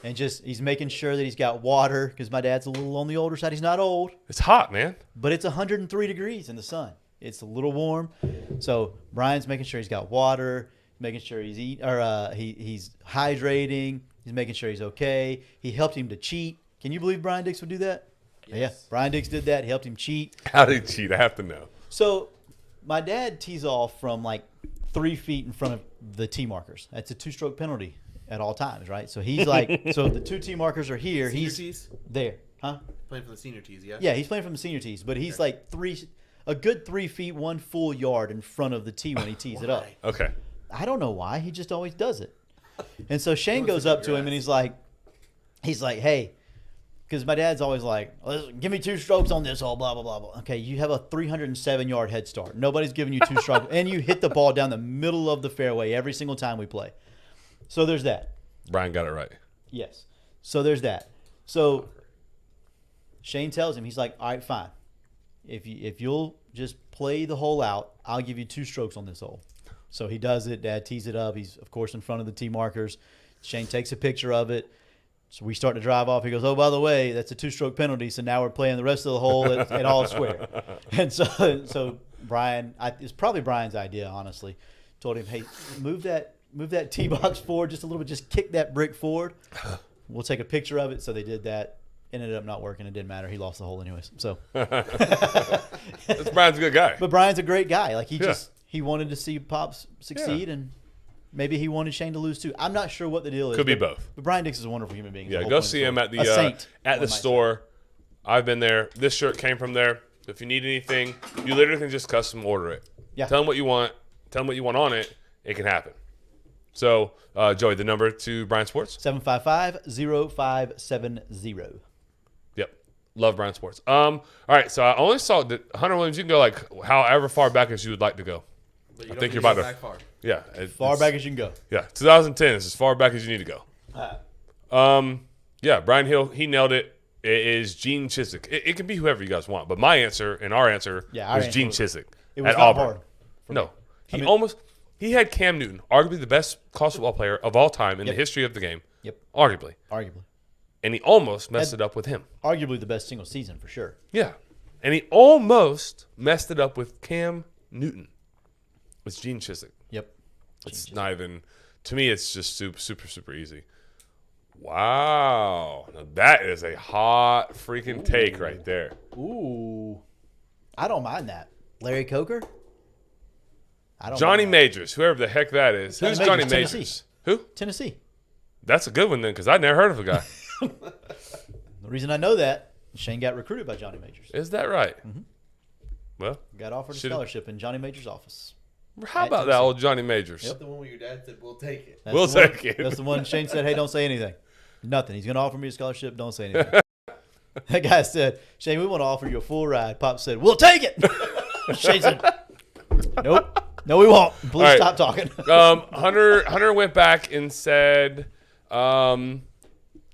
and he's making sure that he's got water because my dad's a little on the older side. He's not old, It's hot, man. but it's 103 degrees in the sun. It's a little warm. So Brian's making sure he's got water, making sure he's he's hydrating. He's making sure he's okay. He helped him to cheat. Can you believe Brian Dix would do that? Yes. Yeah, Brian Dix did that. He helped him cheat. How did he cheat? I have to know. So my dad tees off from like 3 feet in front of the tee markers. That's a 2-stroke penalty at all times, right? So he's like, so the 2 tee markers are here. Senior He's tees? there, huh? Playing for the senior tees, yeah? Yeah, he's playing from the senior tees, but he's like a good 3 feet, 1 full yard in front of the tee when he tees it up. Why? Okay. I don't know why. He just always does it. And so Shane Wants goes to up kick to your him and ass. he's like, hey, because my dad's always like, give me 2 strokes on this hole, blah, blah, blah, blah. Okay, you have a 307-yard head start. Nobody's giving you 2 strokes. And you hit the ball down the middle of the fairway every single time we play. So there's that. Brian got it right. Yes. So there's that. So Shane tells him, he's like, all right, fine. If you'll just play the hole out, I'll give you 2 strokes on this hole. So he does it. Dad tees it up. He's, of course, in front of the tee markers. Shane takes a picture of it. So we start to drive off. He goes, oh, by the way, that's a 2-stroke penalty. So now we're playing the rest of the hole at all square. And so Brian, it's probably Brian's idea, honestly. Told him, hey, move that tee box forward just a little bit. Just kick that brick forward. We'll take a picture of it. So they did that. Ended up not working. It didn't matter. He lost the hole anyways. So, That's Brian's a good guy. but Brian's a great guy. Like Yeah. he wanted to see Pops succeed, and maybe he wanted Shane to lose too. I'm not sure what the deal is. Could be but- both. But Brian Dix is a wonderful human being. Yeah, The whole go point of see the him story. at the A saint, at the one might say. store. I've been there. This shirt came from there. If you need anything, you literally can just custom order it. Yeah. Tell them what you want. Tell them what you want on it. It can happen. So, Joey, the number to Brian Sports. 755-0570. Yep. Love Brian Sports. All right. So I only saw that Hunter Williams. You can go like however far back as you would like to go. But I don't think need you're about go to- back far. Yeah. Far back as you can go. Yeah. 2010 is as far back as you need to go. Yeah. Brian Hill. He nailed it. It is Gene Chiswick. It can be whoever you guys want, but my answer and our answer Yeah, our was answer Gene was- Chiswick It was at not Auburn. hard. No, he mean- he had Cam Newton, arguably the best college football player of all time in the history of the game, Yep. arguably, Arguably. and he almost messed it up with him. Arguably the best single season for sure. Yeah, and he almost messed it up with Cam Newton. It's Gene Chiswick. Yep. It's not even to me. It's just super, super, super easy. Wow, now that is a hot freaking take right there. Ooh. I don't mind that. Larry Coker? I don't Johnny mind that. Majors, whoever the heck that is. Johnny Who's Majors, Johnny Tennessee. Majors? Who? Tennessee. That's a good one then, because I'd never heard of a guy. The reason I know that Shane got recruited by Johnny Majors. Is that right? Well, Got offered a Should've- scholarship in Johnny Majors' office. how At about that Tennessee. old Johnny Majors? Yep. The one where your dad said, "We'll take it." That's We'll the one- take it. That's the one Shane said, hey, don't say anything. Nothing. He's going to offer me a scholarship. Don't say anything. That guy said, Shane, we want to offer you a full ride. Pop said, we'll take it. Shane said, nope. No, we won't. Please right. stop talking. Hunter went back and said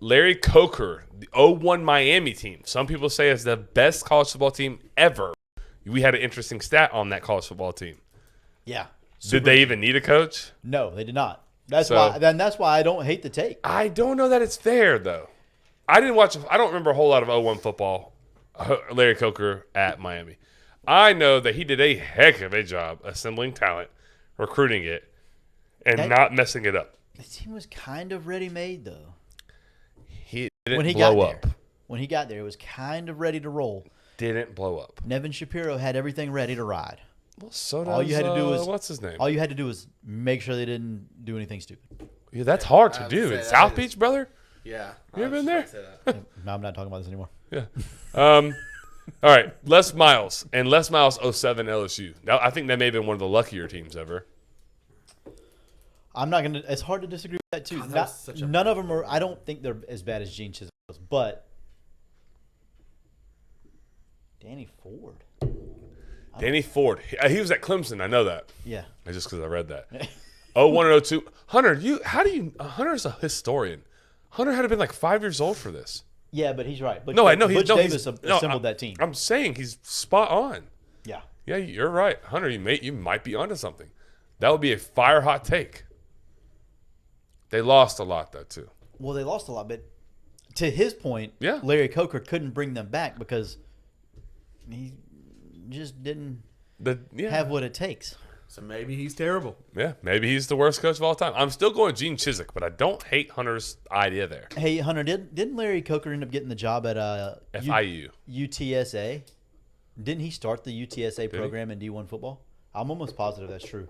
Larry Coker, the 01 Miami team. Some people say it's the best college football team ever. We had an interesting stat on that college football team. Yeah. Did they even need a coach? No, they did not. That's So- why. Then that's why I don't hate the take. I don't know that it's fair, though. I didn't watch. I don't remember a whole lot of 01 football. Larry Coker at Miami. I know that he did a heck of a job assembling talent, recruiting it, and That- not messing it up. The team was kind of ready made though. He didn't When he blow got up. there, when he got there, it was kind of ready to roll. Didn't blow up. Nevin Shapiro had everything ready to ride. Well, so does, All you had to do was what's his name? All you had to do was make sure they didn't do anything stupid. Yeah, that's hard I to would do say in that South is- Beach, brother. Yeah. You ever been there? No, I'm not talking about this anymore. Yeah. All right. Les Miles and Les Miles 07 LSU. Now, I think that may have been one of the luckier teams ever. I'm not gonna. It's hard to disagree with that too. God, that Not- was such a- none of them are. I don't think they're as bad as Gene Chisholm was, but Danny Ford. Danny Ford. He was at Clemson. I know that. Yeah. Just because I read that. 01 and 02. Hunter, Hunter's a historian. Hunter had to have been like 5 years old for this. Yeah, but he's right. Butch, No, I know. Butch Davis no, assembled that team. I'm saying he's spot on. Yeah. Yeah, you're right. Hunter, you might be onto something. That would be a fire hot take. They lost a lot, though, too. Well, they lost a lot, but to his point, Yeah. Larry Coker couldn't bring them back because he just didn't have what it takes. So maybe he's terrible. Yeah, maybe he's the worst coach of all time. I'm still going Gene Chizik, but I don't hate Hunter's idea there. Hey, Hunter, didn't Larry Coker end up getting the job at FIU. UTSA? Didn't he start the UTSA program in D1 football? I'm almost positive that's true.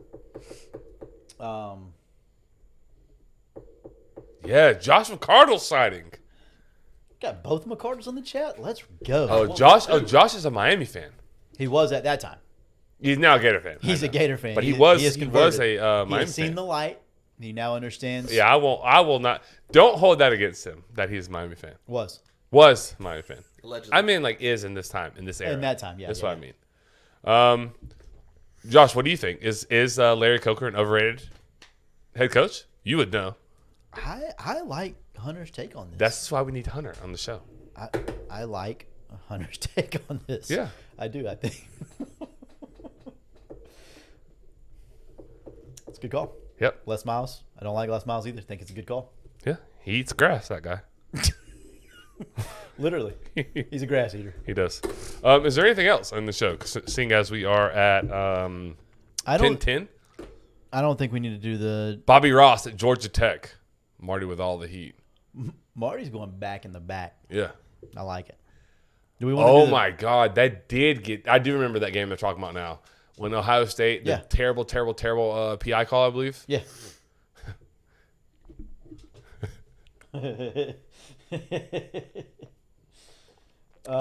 Yeah, Josh McCardle sighting. Got both McCardles in the chat. Let's go. Oh, Josh is a Miami fan. He was at that time. He's now a Gator fan. He's I a know. Gator fan. But he is was converted. a He Miami has seen fan. the light. He now understands. Yeah, I will not. Don't hold that against him that he's a Miami fan. Was Was a Miami fan. Allegedly. I mean, like, is in this time, in this era. in that time. Yeah, That's yeah, what I mean. Josh, what do you think? Is Larry Coker an overrated head coach? You would know. I like Hunter's take on this. That's why we need Hunter on the show. I like Hunter's take on this. Yeah. I do. I think it's a good call. Yep. Les Miles. I don't like Les Miles either. Think it's a good call. Yeah. He eats grass, that guy. Literally, he's a grass eater. He does. Is there anything else on the show? Seeing as we are at I don't. 10-10. I don't think we need to do the. Bobby Ross at Georgia Tech. Marty with all the heat. Marty's going back in the back. Yeah. I like it. Do we want? Oh to do my God, that did get. I do remember that game they're talking about now. When Ohio State, the Yeah. terrible PI call, I believe. Yeah.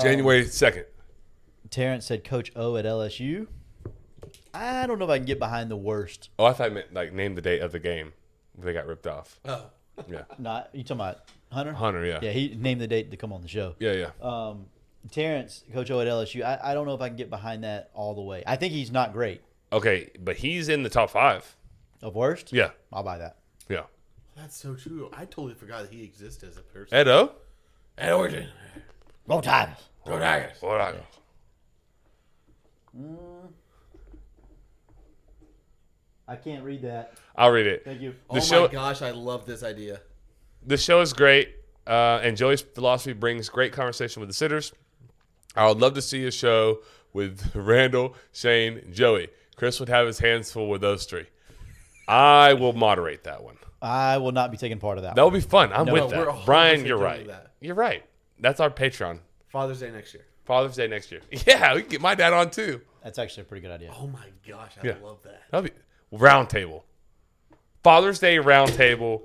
January 2nd. Terrence said Coach O at LSU. I don't know if I can get behind the worst. Oh, I thought I meant like name the date of the game. They got ripped off. Oh. Yeah. Not you talking about Hunter? Hunter, yeah. Yeah, he named the date to come on the show. Yeah. Terrence, Coach O at LSU. I don't know if I can get behind that all the way. I think he's not great. Okay, but he's in the top 5. Of worst? Yeah. I'll buy that. Yeah. That's so true. I totally forgot that he exists as a person. Ed O? Ed Orton. Roll Tigers. Go Tigers. What I I can't read that. I'll read it. Thank you. The Oh show, my gosh, I love this idea. the show is great, and Joey's philosophy brings great conversation with the sitters. I would love to see a show with Randall, Shane, and Joey. Chris would have his hands full with those 3. I will moderate that one. I will not be taking part of that. That would be fun. I'm No, with we're that. 100% Brian, you're doing right. that. You're right. That's our Patreon. Father's Day next year. Father's Day next year. Yeah, we can get my dad on too. That's actually a pretty good idea. Oh my gosh, I Yeah. love that. That'll be round table. Father's Day round table.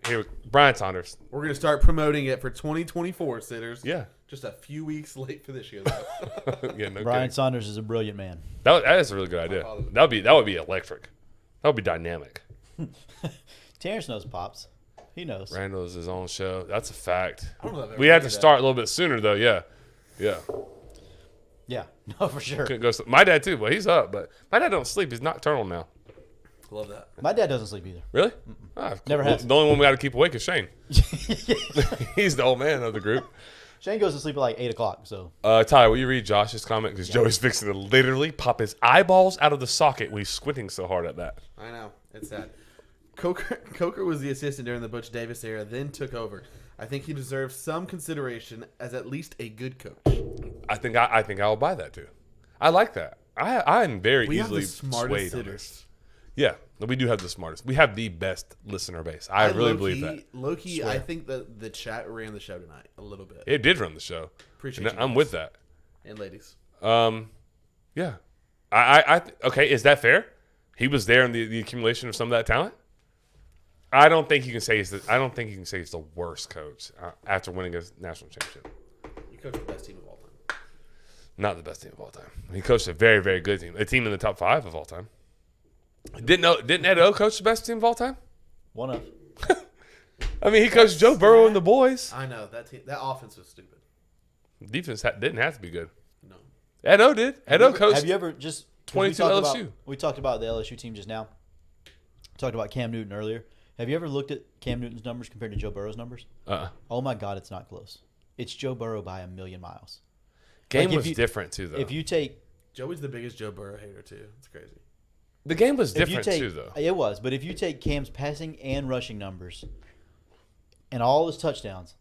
Here, Brian Saunders. We're gonna start promoting it for 2024 sitters. Yeah. Just a few weeks late for this year, though. Yeah, no Brian kidding. Saunders is a brilliant man. That is a really good idea. That would be electric. That would be dynamic. Terrence knows Pops. He knows. Randall is his own show. That's a fact. I don't know if I've ever We had seen to that. start a little bit sooner though. Yeah. Yeah, no, for sure. Couldn't go. My dad too, but he's up. But my dad don't sleep. He's nocturnal now. Love that. My dad doesn't sleep either. Really? Ah, Never well, has. The only one we got to keep awake is Shane. He's the old man of the group. Shane goes to sleep at like 8 o'clock. So Tyler, will you read Josh's comment? Because Joey's fixing to literally pop his eyeballs out of the socket when he's squinting so hard at that. I know. It's sad. Coker was the assistant during the Butch Davis era, then took over. I think he deserves some consideration as at least a good coach. I think I'll buy that too. I like that. I'm very We have easily the smartest swayed on sitters. this. Yeah, we do have the smartest. We have the best listener base. I really believe that. Low-key, Swear. I think that the chat ran the show tonight a little bit. It did run the show. Appreciate And you I'm guys. with that. And ladies. Yeah. Okay, is that fair? He was there in the accumulation of some of that talent. I don't think you can say he's the worst coach after winning a national championship. You coach the best team of all time. Not the best team of all time. He coached a very, very good team. A team in the top 5 of all time. Didn't Ed O coach the best team of all time? one of. I mean, he coached Joe Burrow and the boys. I know. That offense was stupid. Defense didn't have to be good. No. Ed O did. Ed O coached. Have you ever just 22 we talked LSU. About, we talked about the LSU team just now. Talked about Cam Newton earlier. Have you ever looked at Cam Newton's numbers compared to Joe Burrow's numbers? Oh my God, it's not close. It's Joe Burrow by 1,000,000 miles. Game Like, if was you- different too, though. If you take Joey's the biggest Joe Burrow hater, too. It's crazy. The game was if you different take too, though. it was, but if you take Cam's passing and rushing numbers and all his touchdowns,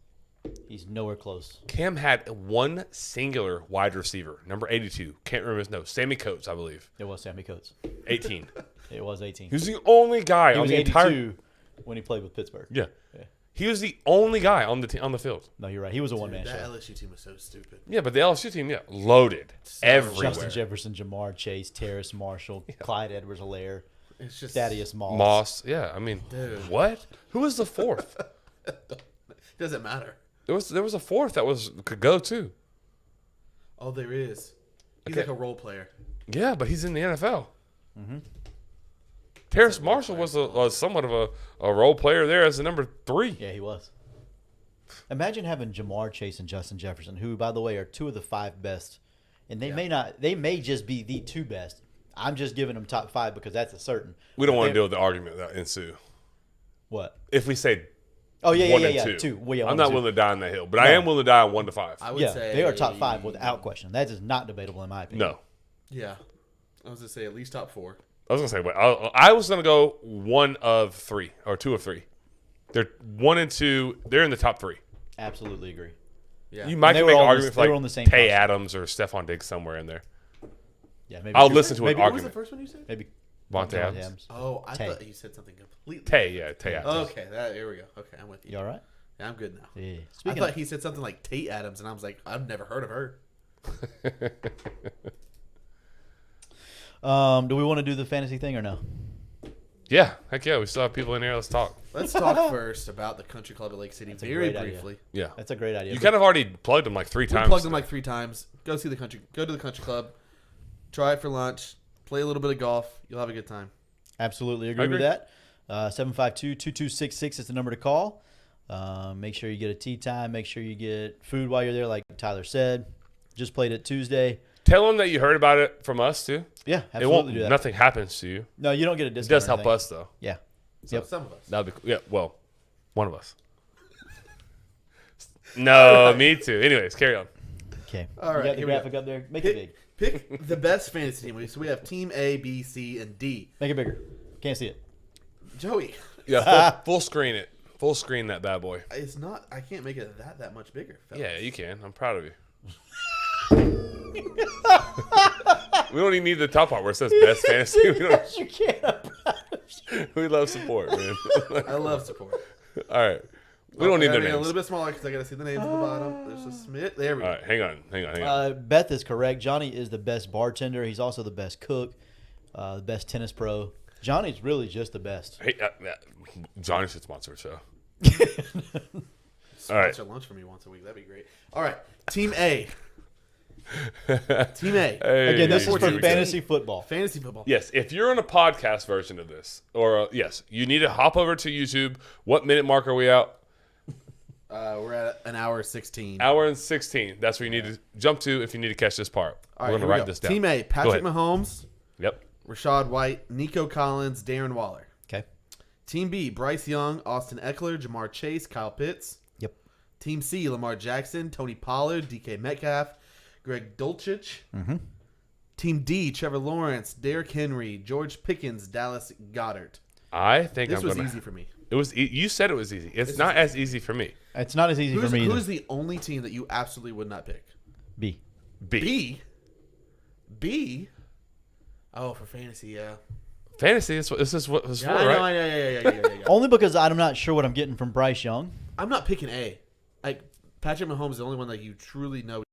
he's nowhere close. Cam had one singular wide receiver, number 82. Can't remember his name. Sammy Coates, I believe. It was Sammy Coates. 18. It was 18. He was the only guy He on was the 82 entire. when he played with Pittsburgh. Yeah. Yeah. He was the only guy on the field. No, you're right. He was a one-man That show. LSU team was so stupid. Yeah, but the LSU team, loaded everywhere. Justin Jefferson, Jamar Chase, Terrace Marshall, Clyde Edwards-Helaire, It's just Thaddeus Moss. Moss, yeah. I mean, Dude. what? Who was the fourth? Doesn't matter. There was a fourth that could go too. Oh, there is. He's Okay. like a role player. Yeah, but he's in the NFL. Terrace Marshall was somewhat of a role player there as the number 3. Yeah, he was. Imagine having Jamar Chase and Justin Jefferson, who, by the way, are 2 of the 5 best, and they may just be the 2 best. I'm just giving them top 5 because that's a certain. We don't But want to they- deal with the argument that ensue. What? If we say Oh yeah, 1 yeah, and yeah, 2, 2. Well, yeah, I'm 1 not and 2. willing to die on that hill, but I am willing to die on 1 to 5. I would Yeah, say they are top 5 without question. That is not debatable in my opinion. No, Yeah. I was going to say at least top 4. I was gonna say, but I was gonna go 1 of 3 or 2 of 3. They're 1 and 2. They're in the top 3. Absolutely agree. Yeah. You might they make were an all argument they were for on the same like Tay cost. Adams or Stephon Diggs somewhere in there. Yeah, maybe. I'll listen to an maybe, What was the argument. first one you said? Maybe Vontae Devontae Adams. Oh, I Tay. thought you said something completely. Tay Adams. Okay, here we go. Okay, I'm with you. You all right? Yeah, I'm good now. Yeah. I Speaking thought of, he said something like Tate Adams, and I was like, I've never heard of her. do we want to do the fantasy thing or no? Yeah, heck yeah, we still have people in here. Let's talk. Let's talk first about the Country Club at Lake City a very great idea. briefly. Yeah, That's a great idea. you kind of already plugged them like 3 We times. plugged them like 3 times. Go to the Country Club. Try it for lunch. Play a little bit of golf. You'll have a good time. Absolutely agree, with that. 752-2266 is the number to call. Make sure you get a tea time. Make sure you get food while you're there, like Tyler said. Just played it Tuesday. Tell them that you heard about it from us too. Yeah, It won't. absolutely do that. Nothing happens to you. No, you don't get a It discount. does or help anything. us though. Yeah. So Yep. some of us. That'd be cool. Yeah. Well, one of us. No, me too. Anyways, carry on. Okay. All right, You got the here we go. graphic up there? Make it big. Pick the best fantasy team. So we have Team A, B, C, and D. Make it bigger. Can't see it. Joey, Yeah, full screen it. Full screen that bad boy. it's not. I can't make it that much bigger. Fellas. Yeah, you can. I'm proud of you. We don't even need the top part where it says best fantasy. We, don't, You can't. we love support, man. I love support. All right. We don't need I their gotta make it a names. little bit smaller because I got to see the names at the bottom. There's a Smith. There we All go. right, hang on. Beth is correct. Johnny is the best bartender. He's also the best cook, the best tennis pro. Johnny's really just the best. Hey, Johnny should sponsor a show. sponsor lunch for me once a week. That'd be great. All right, Team A. Team A. Hey. Again, this is for Here we go. fantasy football. Fantasy football. Yes, if you're on a podcast version of this, or yes, you need to hop over to YouTube. What minute mark are we out? We're at an hour 16. Hour and 16. That's where you need to jump to if you need to catch this part. All We're right, going to here we write go. this down. Team A, Go Patrick ahead. Mahomes, Yep. Rashad White, Nico Collins, Darren Waller. Okay. Team B, Bryce Young, Austin Eckler, Jamar Chase, Kyle Pitts. Yep. Team C, Lamar Jackson, Tony Pollard, DK Metcalf, Greg Dulcich. Mm-hmm. Team D, Trevor Lawrence, Derrick Henry, George Pickens, Dallas Goddard. I think This I'm was going easy for me. It was. You said it was easy. It's not as easy for me. It's not as easy for me either. Who's the only team that you absolutely would not pick? B. B. B? Oh, for fantasy, yeah. Fantasy. This is what it's Yeah, for, I know, right? yeah. Only because I'm not sure what I'm getting from Bryce Young. I'm not picking A. Like Patrick Mahomes is the only one that you truly know.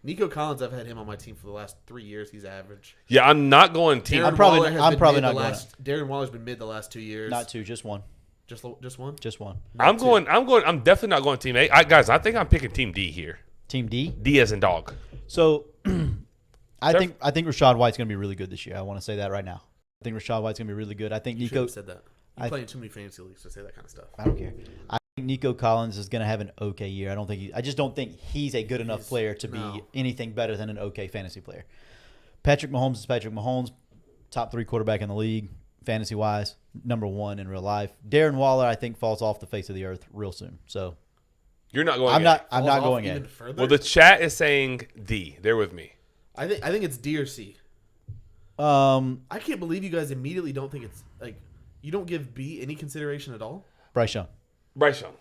Nico Collins, I've had him on my team for the last 3 years. He's average. Yeah, I'm not going team. Darren probably- Waller has I'm been probably mid not the going last. Darren Waller's been mid the last 2 years. Not two, just one. Just one. Just one. I'm going. I'm definitely not going team A. Guys, I think I'm picking team D here. Team D. D as in dog. So I think Rashad White's going to be really good this year. I want to say that right now. I think Rashad White's going to be really good. I think You should Nico. have said that. You play in too many fantasy leagues to say that kind of stuff. I don't care. I think Nico Collins is going to have an okay year. I just don't think he's a good enough player to be no. anything better than an okay fantasy player. Patrick Mahomes is Patrick Mahomes, top 3 quarterback in the league, fantasy wise, number 1 in real life. Darren Waller, I think, falls off the face of the earth real soon. So You're not going. I'm A. not Falls off going even in. further? Well, the chat is saying D. They're with me. I think it's D or C. I can't believe you guys immediately don't think it's like you don't give B any consideration at all. Bryce Young. Bryce Young.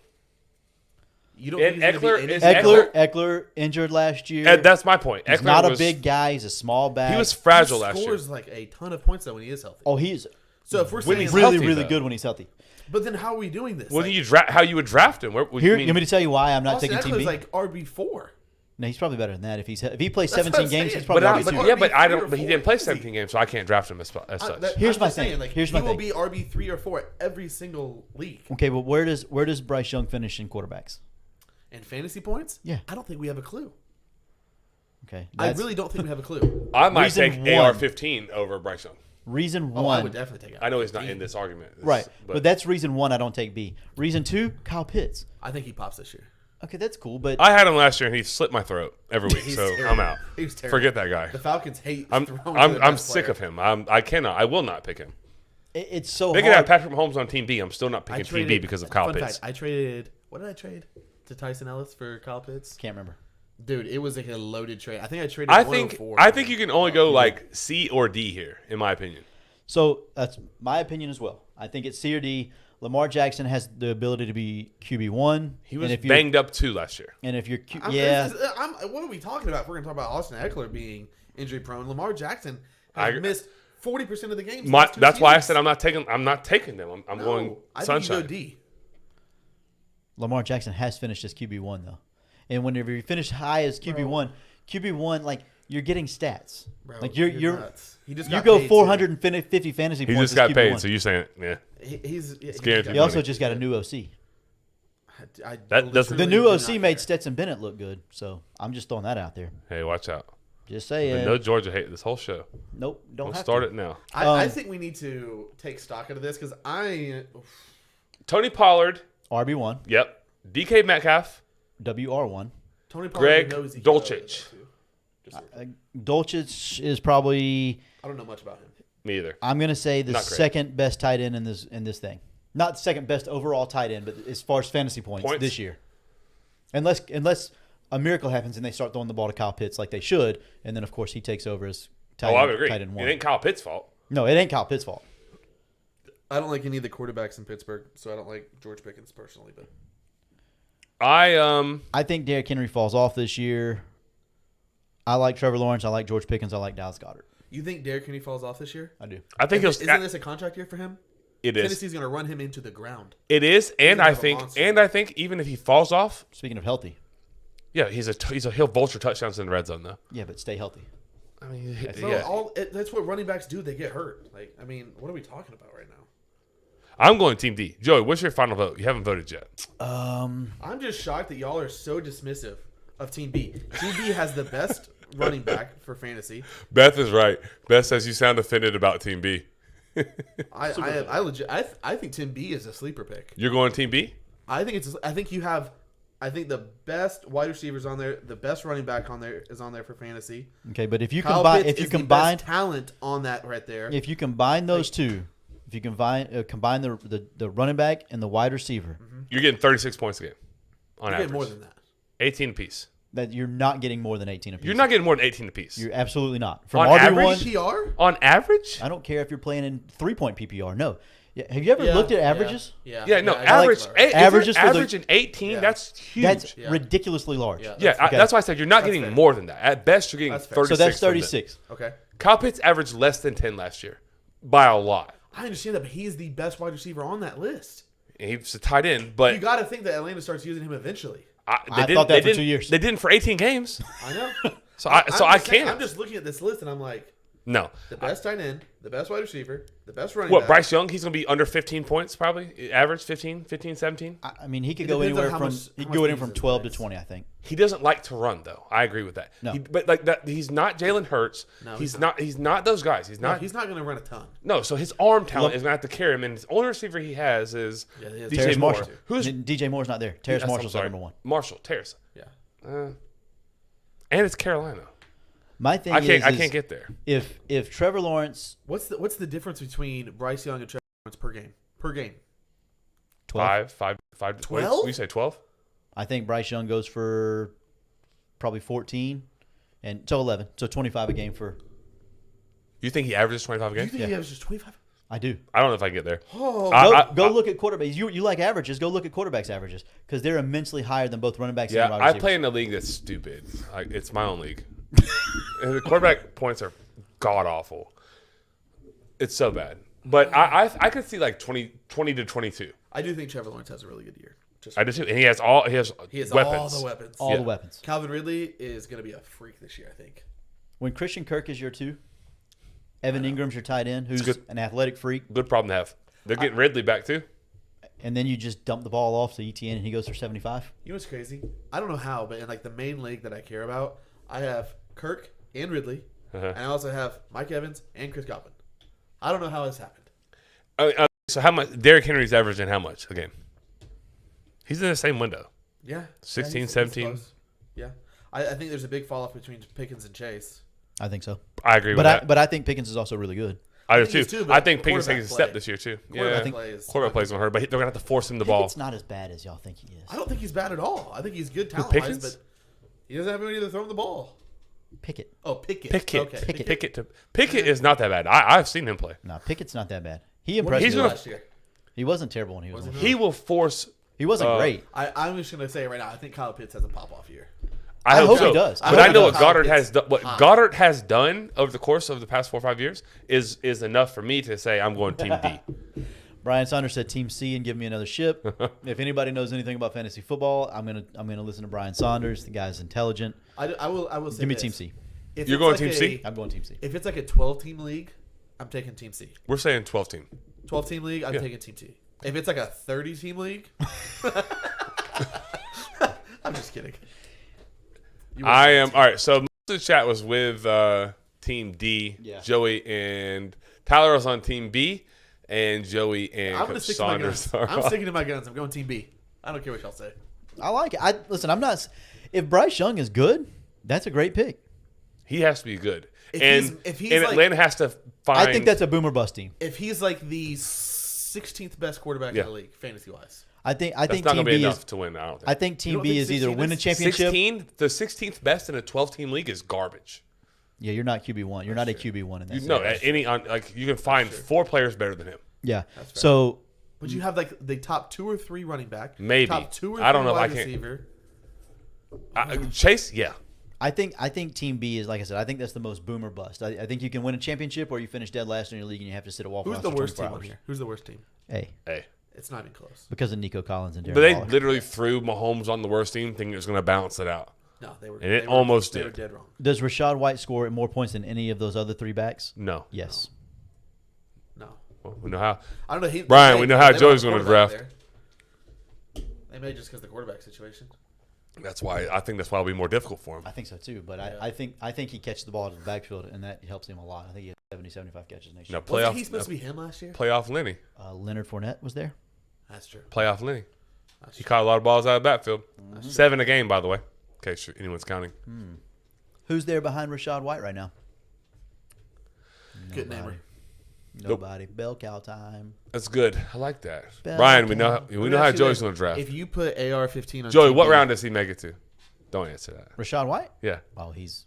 You don't And think he's gonna be Eckler any- is- Eckler injured last year. And that's my point. He's Eckler not a was- big guy. He's a small back. He was fragile he last year. scores like a ton of points though when he is healthy. Oh, he's So if we're when saying he's really, healthy, really though. good when he's healthy. but then how are we doing this? Well, Like, how you would draft him? Where, Here, I mean, you want me to tell you why I'm not Austin taking Team Eckler's B? like RB4. No, he's probably better than that. If he plays That's what 17 I'm games, saying. he's probably but, RB2. like, yeah, but I RB3 or don't. But he 4, didn't play is he? 17 games, so I can't draft him as such. Here's I'm my just thing. saying, like, Here's my he will thing. be RB3 or 4 at every single league. Okay, but where does Bryce Young finish in quarterbacks? And fantasy points? Yeah. I don't think we have a clue. Okay, I that's really don't think we have a clue. I might Reason take one. AR-15 over Bryce Young. reason Oh, I one. would definitely take it. I know he's not in this argument, Right, but that's reason one. I don't take B. Reason two, Kyle Pitts. I think he pops this year. Okay, that's cool, but I had him last year and he slit my throat every week, He's so terrible. I'm out. He was terrible. Forget that guy. The Falcons hate. I'm throwing to their I'm best sick player. of him. I will not pick him. it's so They could have hard. Patrick Mahomes on Team B. I'm still not picking Team B because of Kyle fun Pitts. fact, I traded. What did I trade to Tyson Ellis for Kyle Pitts? Can't remember. Dude, it was like a loaded trade. I think I traded. I think 104. you can only go like C or D here, in my opinion. So that's my opinion as well. I think it's C or D. Lamar Jackson has the ability to be QB1. He was and if you're, banged up too last year. And if you're What are we talking about? If we're going to talk about Austin Eckler being injury prone. Lamar Jackson has missed 40% of the games. That's why I said I'm not taking them. I'm going I think Sunshine. you go D. Lamar Jackson has finished as QB1 though, and whenever you finish high as QB1, like you're getting stats. Bro, like you're nuts. He just you got go paid, too. 450 fantasy He points. just got as paid, QB1. so you're saying, yeah. He's guaranteed He also money. just got a new OC. That doesn't- The literally new do OC not made care. Stetson Bennett look good, so I'm just throwing that out there. Hey, watch out. Just saying. No Georgia hate this whole show. Nope, don't We'll have start to. it now. I think we need to take stock out of this because Tony Pollard. RB1, Yep. DK Metcalf. WR1. Tony Pollard Greg knows he Dulcich. Dulcich is probably, I don't know much about him. Me either. I'm gonna say, the Not great. second best tight end in this thing. Not second best overall tight end, but as far as fantasy points this year. Unless a miracle happens and they start throwing the ball to Kyle Pitts like they should, and then of course he takes over as tight I would agree. tight end It one. ain't Kyle Pitt's fault. No, it ain't Kyle Pitts' fault. I don't like any of the quarterbacks in Pittsburgh, so I don't like George Pickens personally. But I think Derrick Henry falls off this year. I like Trevor Lawrence. I like George Pickens. I like Dallas Goedert. you think Derrick Henry falls off this year? I do. I think Isn't this a contract year for him? it is. Tennessee's going to run him into the ground. It is, and gonna I have a think, monster. even if he falls off, Speaking of healthy, yeah, he'll vulture touchdowns in the red zone though. yeah, but stay healthy. I mean, Bro, yeah. that's what running backs do. They get hurt. Like, I mean, what are we talking about right now? I'm going Team D. Joey, what's your final vote? You haven't voted yet. I'm just shocked that y'all are so dismissive of Team B. Team B has the best running back for fantasy. Beth is right. Beth says you sound offended about Team B. I think Team B is a sleeper pick. You're going Team B? I think you have. I think the best wide receivers on there, the best running back on there is on there for fantasy. Okay, but if you Kyle combine, Pitts if you is the combine, best talent on that right there. if you combine those two, if you combine the running back and the wide receiver, You're getting 36 points a game on You average. get more than that. 18 apiece. that you're not getting more than 18 apiece. You're not getting more than 18 apiece. You're absolutely not. From On RB1, average? PPR? On average? I don't care if you're playing in 3-point PPR. No. Have you ever looked at averages? Yeah, no, I average. like If Averages you're for the- averaging 18, Yeah. that's huge. That's Yeah. ridiculously large. Yeah. yeah, That's that's why I said you're not That's getting fair. more than that. At best, you're getting That's fair. 36. So that's from them. 36. Okay. Kyle Pitts averaged less than 10 last year by a lot. I understand that, but he is the best wide receiver on that list. And he's a tight end, but You got to think that Atlanta starts using him eventually. I thought that for 2 years. They didn't for 18 games. I know. So I I'm just saying, can't. I'm just looking at this list and I'm like, No. the best tight end, the best wide receiver, the best running What, back. Bryce Young? He's going to be under 15 points probably? Average 15, 17? I mean, he could It go depends on anywhere how from much- he how could go much anywhere from he uses 12 to legs. 20, I think. He doesn't like to run though. I agree with that. No. But like that, he's not Jalen Hurts. No, he's he's not. He's not those guys. He's No, not. he's not going to run a ton. No, so his arm talent Look- is going to have to carry him, and his only receiver he has is Yeah, he has DJ Terrace Moore. Marshall. Who's DJ Moore's not there. Terrace I'm Marshall's sorry, number one. Marshall, Terrace, Yeah. and it's Carolina. My thing I is, can't get there. if Trevor Lawrence What's the difference between Bryce Young and Trevor Lawrence per game? Per game. 12, Five. 12? What do you say 12? I think Bryce Young goes for probably 14 and so 11. So 25 a game for You think he averages 25 a Do you game? think he averages 25? I do. I don't know if I can get there. Oh, Go look at quarterbacks. You like averages. Go look at quarterbacks' averages because they're immensely higher than both running backs Yeah, and wide I receivers. play in a league that's stupid. Like it's my own league. And the quarterback points are god awful. It's so bad. But I could see like 20 to 22. I do think Trevor Lawrence has a really good year. Just I do too. And he has all he has weapons. all the weapons. all Yeah. the weapons. Calvin Ridley is going to be a freak this year, I think. When Christian Kirk is your 2, Evan Ingram's your tight end, who's good. an athletic freak, Good problem to have. They're getting Ridley back too. and then you just dump the ball off to ETN and he goes for 75. You know what's crazy? I don't know how, but in like the main league that I care about, I have Kirk and Ridley, and I also have Mike Evans and Chris Godwin. I don't know how this happened. So how much? Derrick Henry's averaging how much a game? He's in the same window. Yeah. 16, he's 17. close. Yeah. I think there's a big fall off between Pickens and Chase. I think so. I agree with that. But I think Pickens is also really good. I do think he is too. too, but I think Pickens quarterback takes a step play. this year too. Quarterback Yeah, play is quarterback plays gonna hurt, but they're gonna have to force him the ball. It's not as bad as y'all think he is. I don't think he's bad at all. I think he's good talent wise, Pickens? but he doesn't have anybody to throw him the ball. Pickett. Oh, Pickett. Pickett. Okay. Pickett is not that bad. I've seen him play. No, Pickett's not that bad. He What impressed did He's he me. do gonna- last year? He wasn't terrible when he was. Was on he the He will force. He wasn't great. I'm just going to say it right now. I think Kyle Pitts has a pop off year. I hope so. he does. But I I hope know he what does. Goddard It's has done. What hot. Goddard has done over the course of the past 4 or 5 years is enough for me to say I'm going Team D. Brian Saunders said Team C and give me another ship. If anybody knows anything about fantasy football, I'm gonna listen to Brian Saunders. The guy's intelligent. I will say Give me this. Team C. If You're it's going like Team C? I'm going Team C. If it's like a 12-team league, I'm taking Team C. We're saying 12 team. 12-team league, I'm Yeah. taking Team T. If it's like a 30-team league, I'm just kidding. You wouldn't I take am Team- all right. So most of the chat was with Team D. Yeah. Joey and Tyler was on Team B, and Joey and I'm going to Coach stick to my Saunders guns. are I'm on- sticking to my guns. I'm going Team B. I don't care what y'all say. I like it. Listen. I'm not. If Bryce Young is good, that's a great pick. He has to be good, If he's and like- Atlanta has to find. I think that's a boomer bust team. If he's like the 16th best quarterback Yeah. in the league, fantasy-wise. I think that's not Team going to be B enough is. to win. I don't think. I think Team don't B think is either 16 win a is- championship. the 16th best in a 12-team league is garbage. Yeah, you're not QB1. You're not a QB1 in that. You know, series. you can find 4 players better than him. Yeah. fair. So But you have like the top 2 or 3 running back, Maybe. top 2 or 3 I don't know if wide I can't- receiver. Chase, yeah. I think Team B is, like I said, I think that's the most boomer bust. I think you can win a championship or you finish dead last in your league and you have to sit a Waffle Who's House the for worst 24 team on hours. here? Who's the worst team? Hey, Hey. It's not even close. because of Nico Collins and Darren But they Waller. literally threw Mahomes on the worst team, thinking it was going to balance it out. No, they were. And it they were- almost they did. were dead wrong. Does Rashad White score more points than any of those other 3 backs? No. Yes. No. Well, we know how. I don't know. Brian, we know how they don't Joey's have a gonna quarterback draft. there. They may just because the quarterback situation. That's why I think that's why it'll be more difficult for him. I think so too, but Yeah. I think he catches the ball out of the backfield, and that helps him a lot. I think he has 70, 75 catches next No, year. Wasn't playoff. he supposed to be him last year? Playoff Lenny. Leonard Fournette was there. That's true. Playoff Lenny. That's He true. caught a lot of balls out of the backfield. 7 a game, by the way. In case anyone's counting. Who's there behind Rashad White right now? Good namer. Nobody. Bell cow time. That's good. I like that. Bell Brian, we know cow. we Let me know how ask you Joey's this. going to draft. If you put AR-15 on Joey, Team what B, round does he make it to? Don't answer that. Rashad White? Yeah. Oh, he's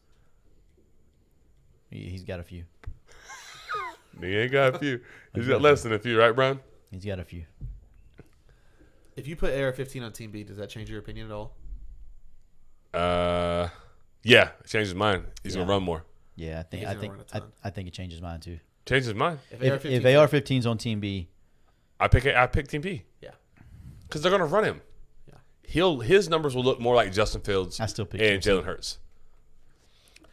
got a few. He ain't got a few. He's got less than a few, right, Brian? He's got a few. If you put AR-15 on Team B, does that change your opinion at all? Yeah. Changed his mind. He's going Yeah. to run more. Yeah, I think He's I gonna think run a ton. I think it changes mine too. Changed his mind. If AR-15's on Team B, I pick Team B. Yeah. Because they're going to run him. Yeah. His numbers will look more like Justin Fields I still pick and Team Jalen Hurts.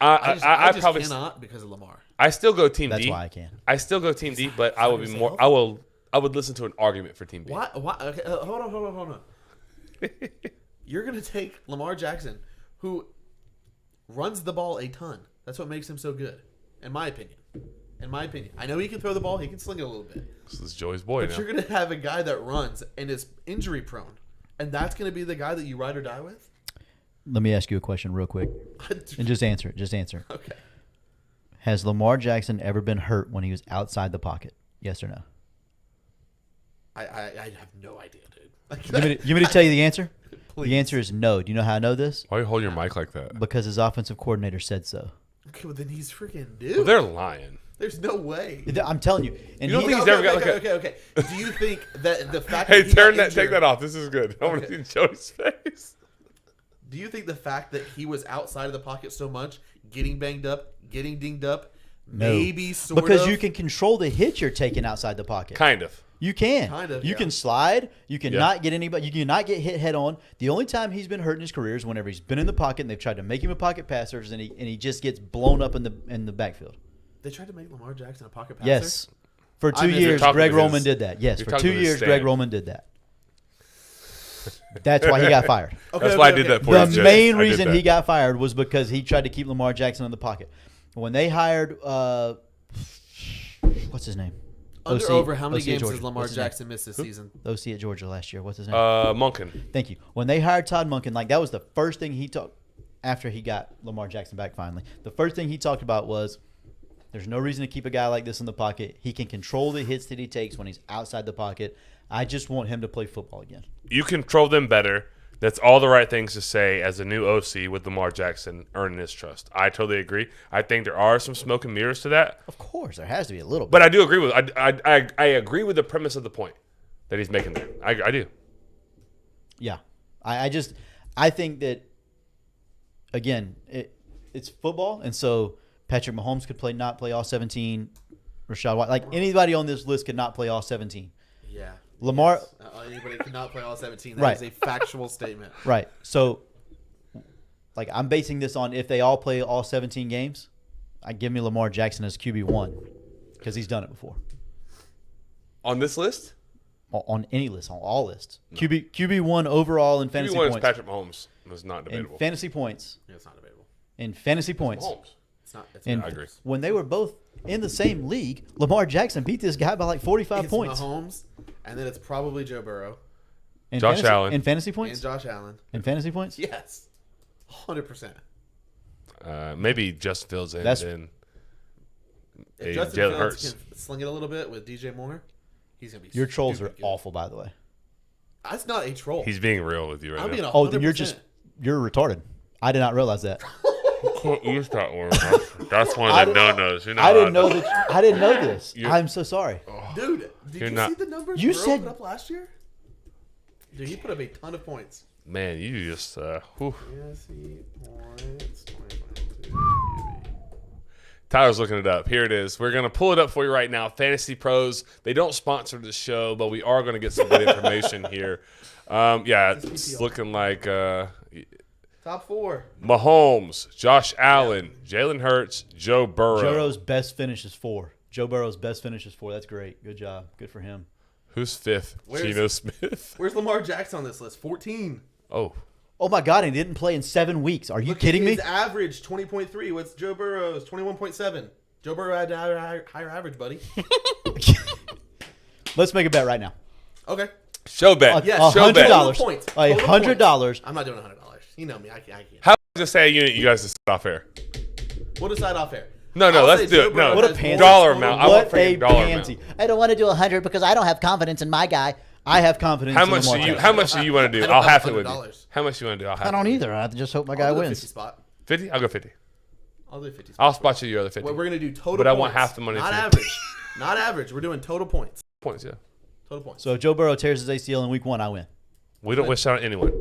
I just probably cannot because of Lamar. I still go Team that's D. why I can. I still go Team D, but I would be yourself? more. I would listen to an argument for Team B. Why? Okay, hold on. You're gonna take Lamar Jackson, who runs the ball a ton. That's what makes him so good, in my opinion. I know he can throw the ball. He can sling it a little bit. This is Joey's boy But now. you're gonna have a guy that runs and is injury prone, and that's gonna be the guy that you ride or die with. Let me ask you a question real quick, and just answer it. Just answer. Okay. Has Lamar Jackson ever been hurt when he was outside the pocket? Yes or no? I have no idea, dude. Like, You want me to tell you the answer? Please. The answer is no. Do you know how I know this? Why you hold your mic like that? Because his offensive coordinator said so. Okay, well then he's freaking Well, dude. they're lying. There's no way. I'm telling you. And You don't he- think he's ever got like a- okay. Do you think that the fact Hey, that he got take injured- that off. This is good. I want to see Joey's face. Do you think the fact that he was outside of the pocket so much, getting banged up, getting dinged up, No. maybe sort because of you can control the hit you're taking outside the pocket. Kind of. You can. Kind of, You yeah. can slide. You can Yeah. not get anybody. You can not get hit head on. The only time he's been hurt in his career is whenever he's been in the pocket and they've tried to make him a pocket passer, and he just gets blown up in the backfield. They tried to make Lamar Jackson a pocket passer. Yes. For I 2 mean, if you're years, talking Greg to Roman his- did that. Yes, you're for talking 2 to his years, Greg stand. Roman did that. That's why he got fired. Okay, That's why I okay, did that okay. for you, The Jay. main I did reason that. he got fired was because he tried to keep Lamar Jackson in the pocket. When they hired, what's his name? Under OC over how many at games Georgia. has Lamar What's his name? Jackson missed this season? OC at Georgia last year. What's his name? Monken. Thank you. When they hired Todd Monken, like that was the first thing he talked after he got Lamar Jackson back finally. The first thing he talked about was there's no reason to keep a guy like this in the pocket. He can control the hits that he takes when he's outside the pocket. I just want him to play football again. You control them better. That's all the right things to say as a new OC with Lamar Jackson earning his trust. I totally agree. I think there are some smoke and mirrors to that, Of course, there has to be a little bit. but I do agree with. I agree with the premise of the point that he's making there. I do. Yeah, I think that again, it's football, and so Patrick Mahomes could not play all 17. Rashad White, like anybody on this list, could not play all 17. Yeah. Lamar, Anybody cannot play all 17. That Right. is a factual statement. right? So, like, I'm basing this on if they all play all 17 games. I give me Lamar Jackson as QB1 because he's done it before On this list, on any list, on all lists. QB1 overall in fantasy QB1 is points. Patrick Mahomes. That's not In debatable. fantasy points. Yeah, it's not debatable. In fantasy points. Mahomes. It's not. It's And I agree. when they were both in the same league, Lamar Jackson beat this guy by like 45 It's points. Mahomes, and then it's probably Joe Burrow In Josh fantasy, Allen. In fantasy and points? Josh Allen. In fantasy points? Yes, 100%. Maybe Justin Fields and That's- then If Justin Jalen Fields Hurts. can sling it a little bit with DJ Moore, he's gonna be. Your trolls are stupid good. awful, by the way. That's not a troll. He's being real with you right I'm now. being Oh, then 100%. you're retarded. I did not realize that. Can't use that word. That's one of the no-nos. You know I didn't how know that. I didn't know this. You're- I'm so sorry. Dude. Did You're you not- see the numbers You Burrow said- put up last year? Dude, he put up a ton of points. Man, you just whew. Fantasy points 2022. Tyler's looking it up. Here it is. We're going to pull it up for you right now. Fantasy Pros. They don't sponsor the show, but we are going to get some good information here. Yeah, it's looking like Top 4. Mahomes, Josh Allen, Jalen Hurts, Joe Burrow. Burrow's best finish is 4. Joe Burrow's best finish is 4. That's great. Good job. Good for him. Who's fifth? Where's- Geno Smith. Where's Lamar Jackson on this list? 14. Oh, Oh my God! He didn't play in 7 weeks. Are you Look at kidding me? his average 20.3. What's Joe Burrow's 21.7? Joe Burrow had a higher average, buddy. Let's make a bet right now. Okay. show bet. Yes, show bet. Total $100. points. Total $100. I'm not doing $100. You know me. I can't. How about I say a unit you guys decide off air? We'll decide off air. No, I'll let's say do Joe it. Burrow No, What a has pansy. more dollar total amount. I What want a freaking dollar pansy! amount. I don't want to do 100 because I don't have confidence in my guy. I have confidence. How in much do Lamar you? Jackson. How much do you want to I do? don't I'll have half it with you. $100. How much you want to do? I'll half. I don't it. either. I just hope my guy I'll do a wins. 50 spot. 50? I'll go 50. I'll do 50 spot. I'll spot you your other 50. We're going to do total But I points. want half the money Not too. average. Not average. We're doing total points. Points, yeah. Total points. So if Joe Burrow tears his ACL in week 1, I win. We don't wish that on anyone.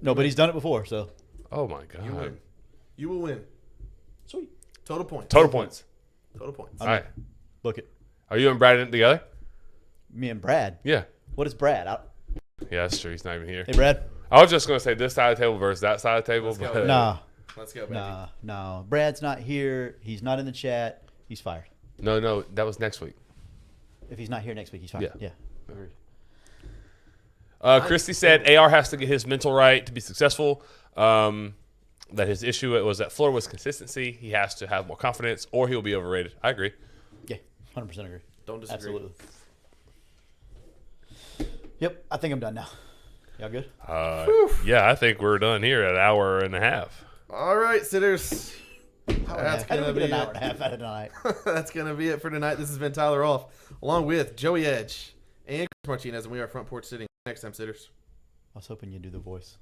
No, but he's done it before, so Oh my You win. god. You will win. sweet. Total points. Total points. Total points. All right. Book it. Are you and Brad in it together? Me and Brad. Yeah. What is Brad? Yeah, that's true. He's not even here. Hey, Brad. I was just gonna say this side of the table versus that side of the table, Let's go. but Nah, Let's go, baby. nah, no. Brad's not here. He's not in the chat. He's fired. no, that was next week. If he's not here next week, he's fired. Yeah. Yeah. Agreed. Christy said AR has to get his mental right to be successful. That his issue was that Florida was consistency. He has to have more confidence, or he'll be overrated. I agree. Yeah, 100% agree. Don't disagree. Absolutely. Yep, I think I'm done now. Y'all good? Yeah, I think we're done here at an hour and a half. All right, sitters. That's I gonna don't be get an hour it. and a half out of tonight. That's gonna be it for tonight. This has been Tyler Off, along with Joey Edge and Chris Martinez, and we are Front Porch Sitting. Next time, sitters. I was hoping you'd do the voice.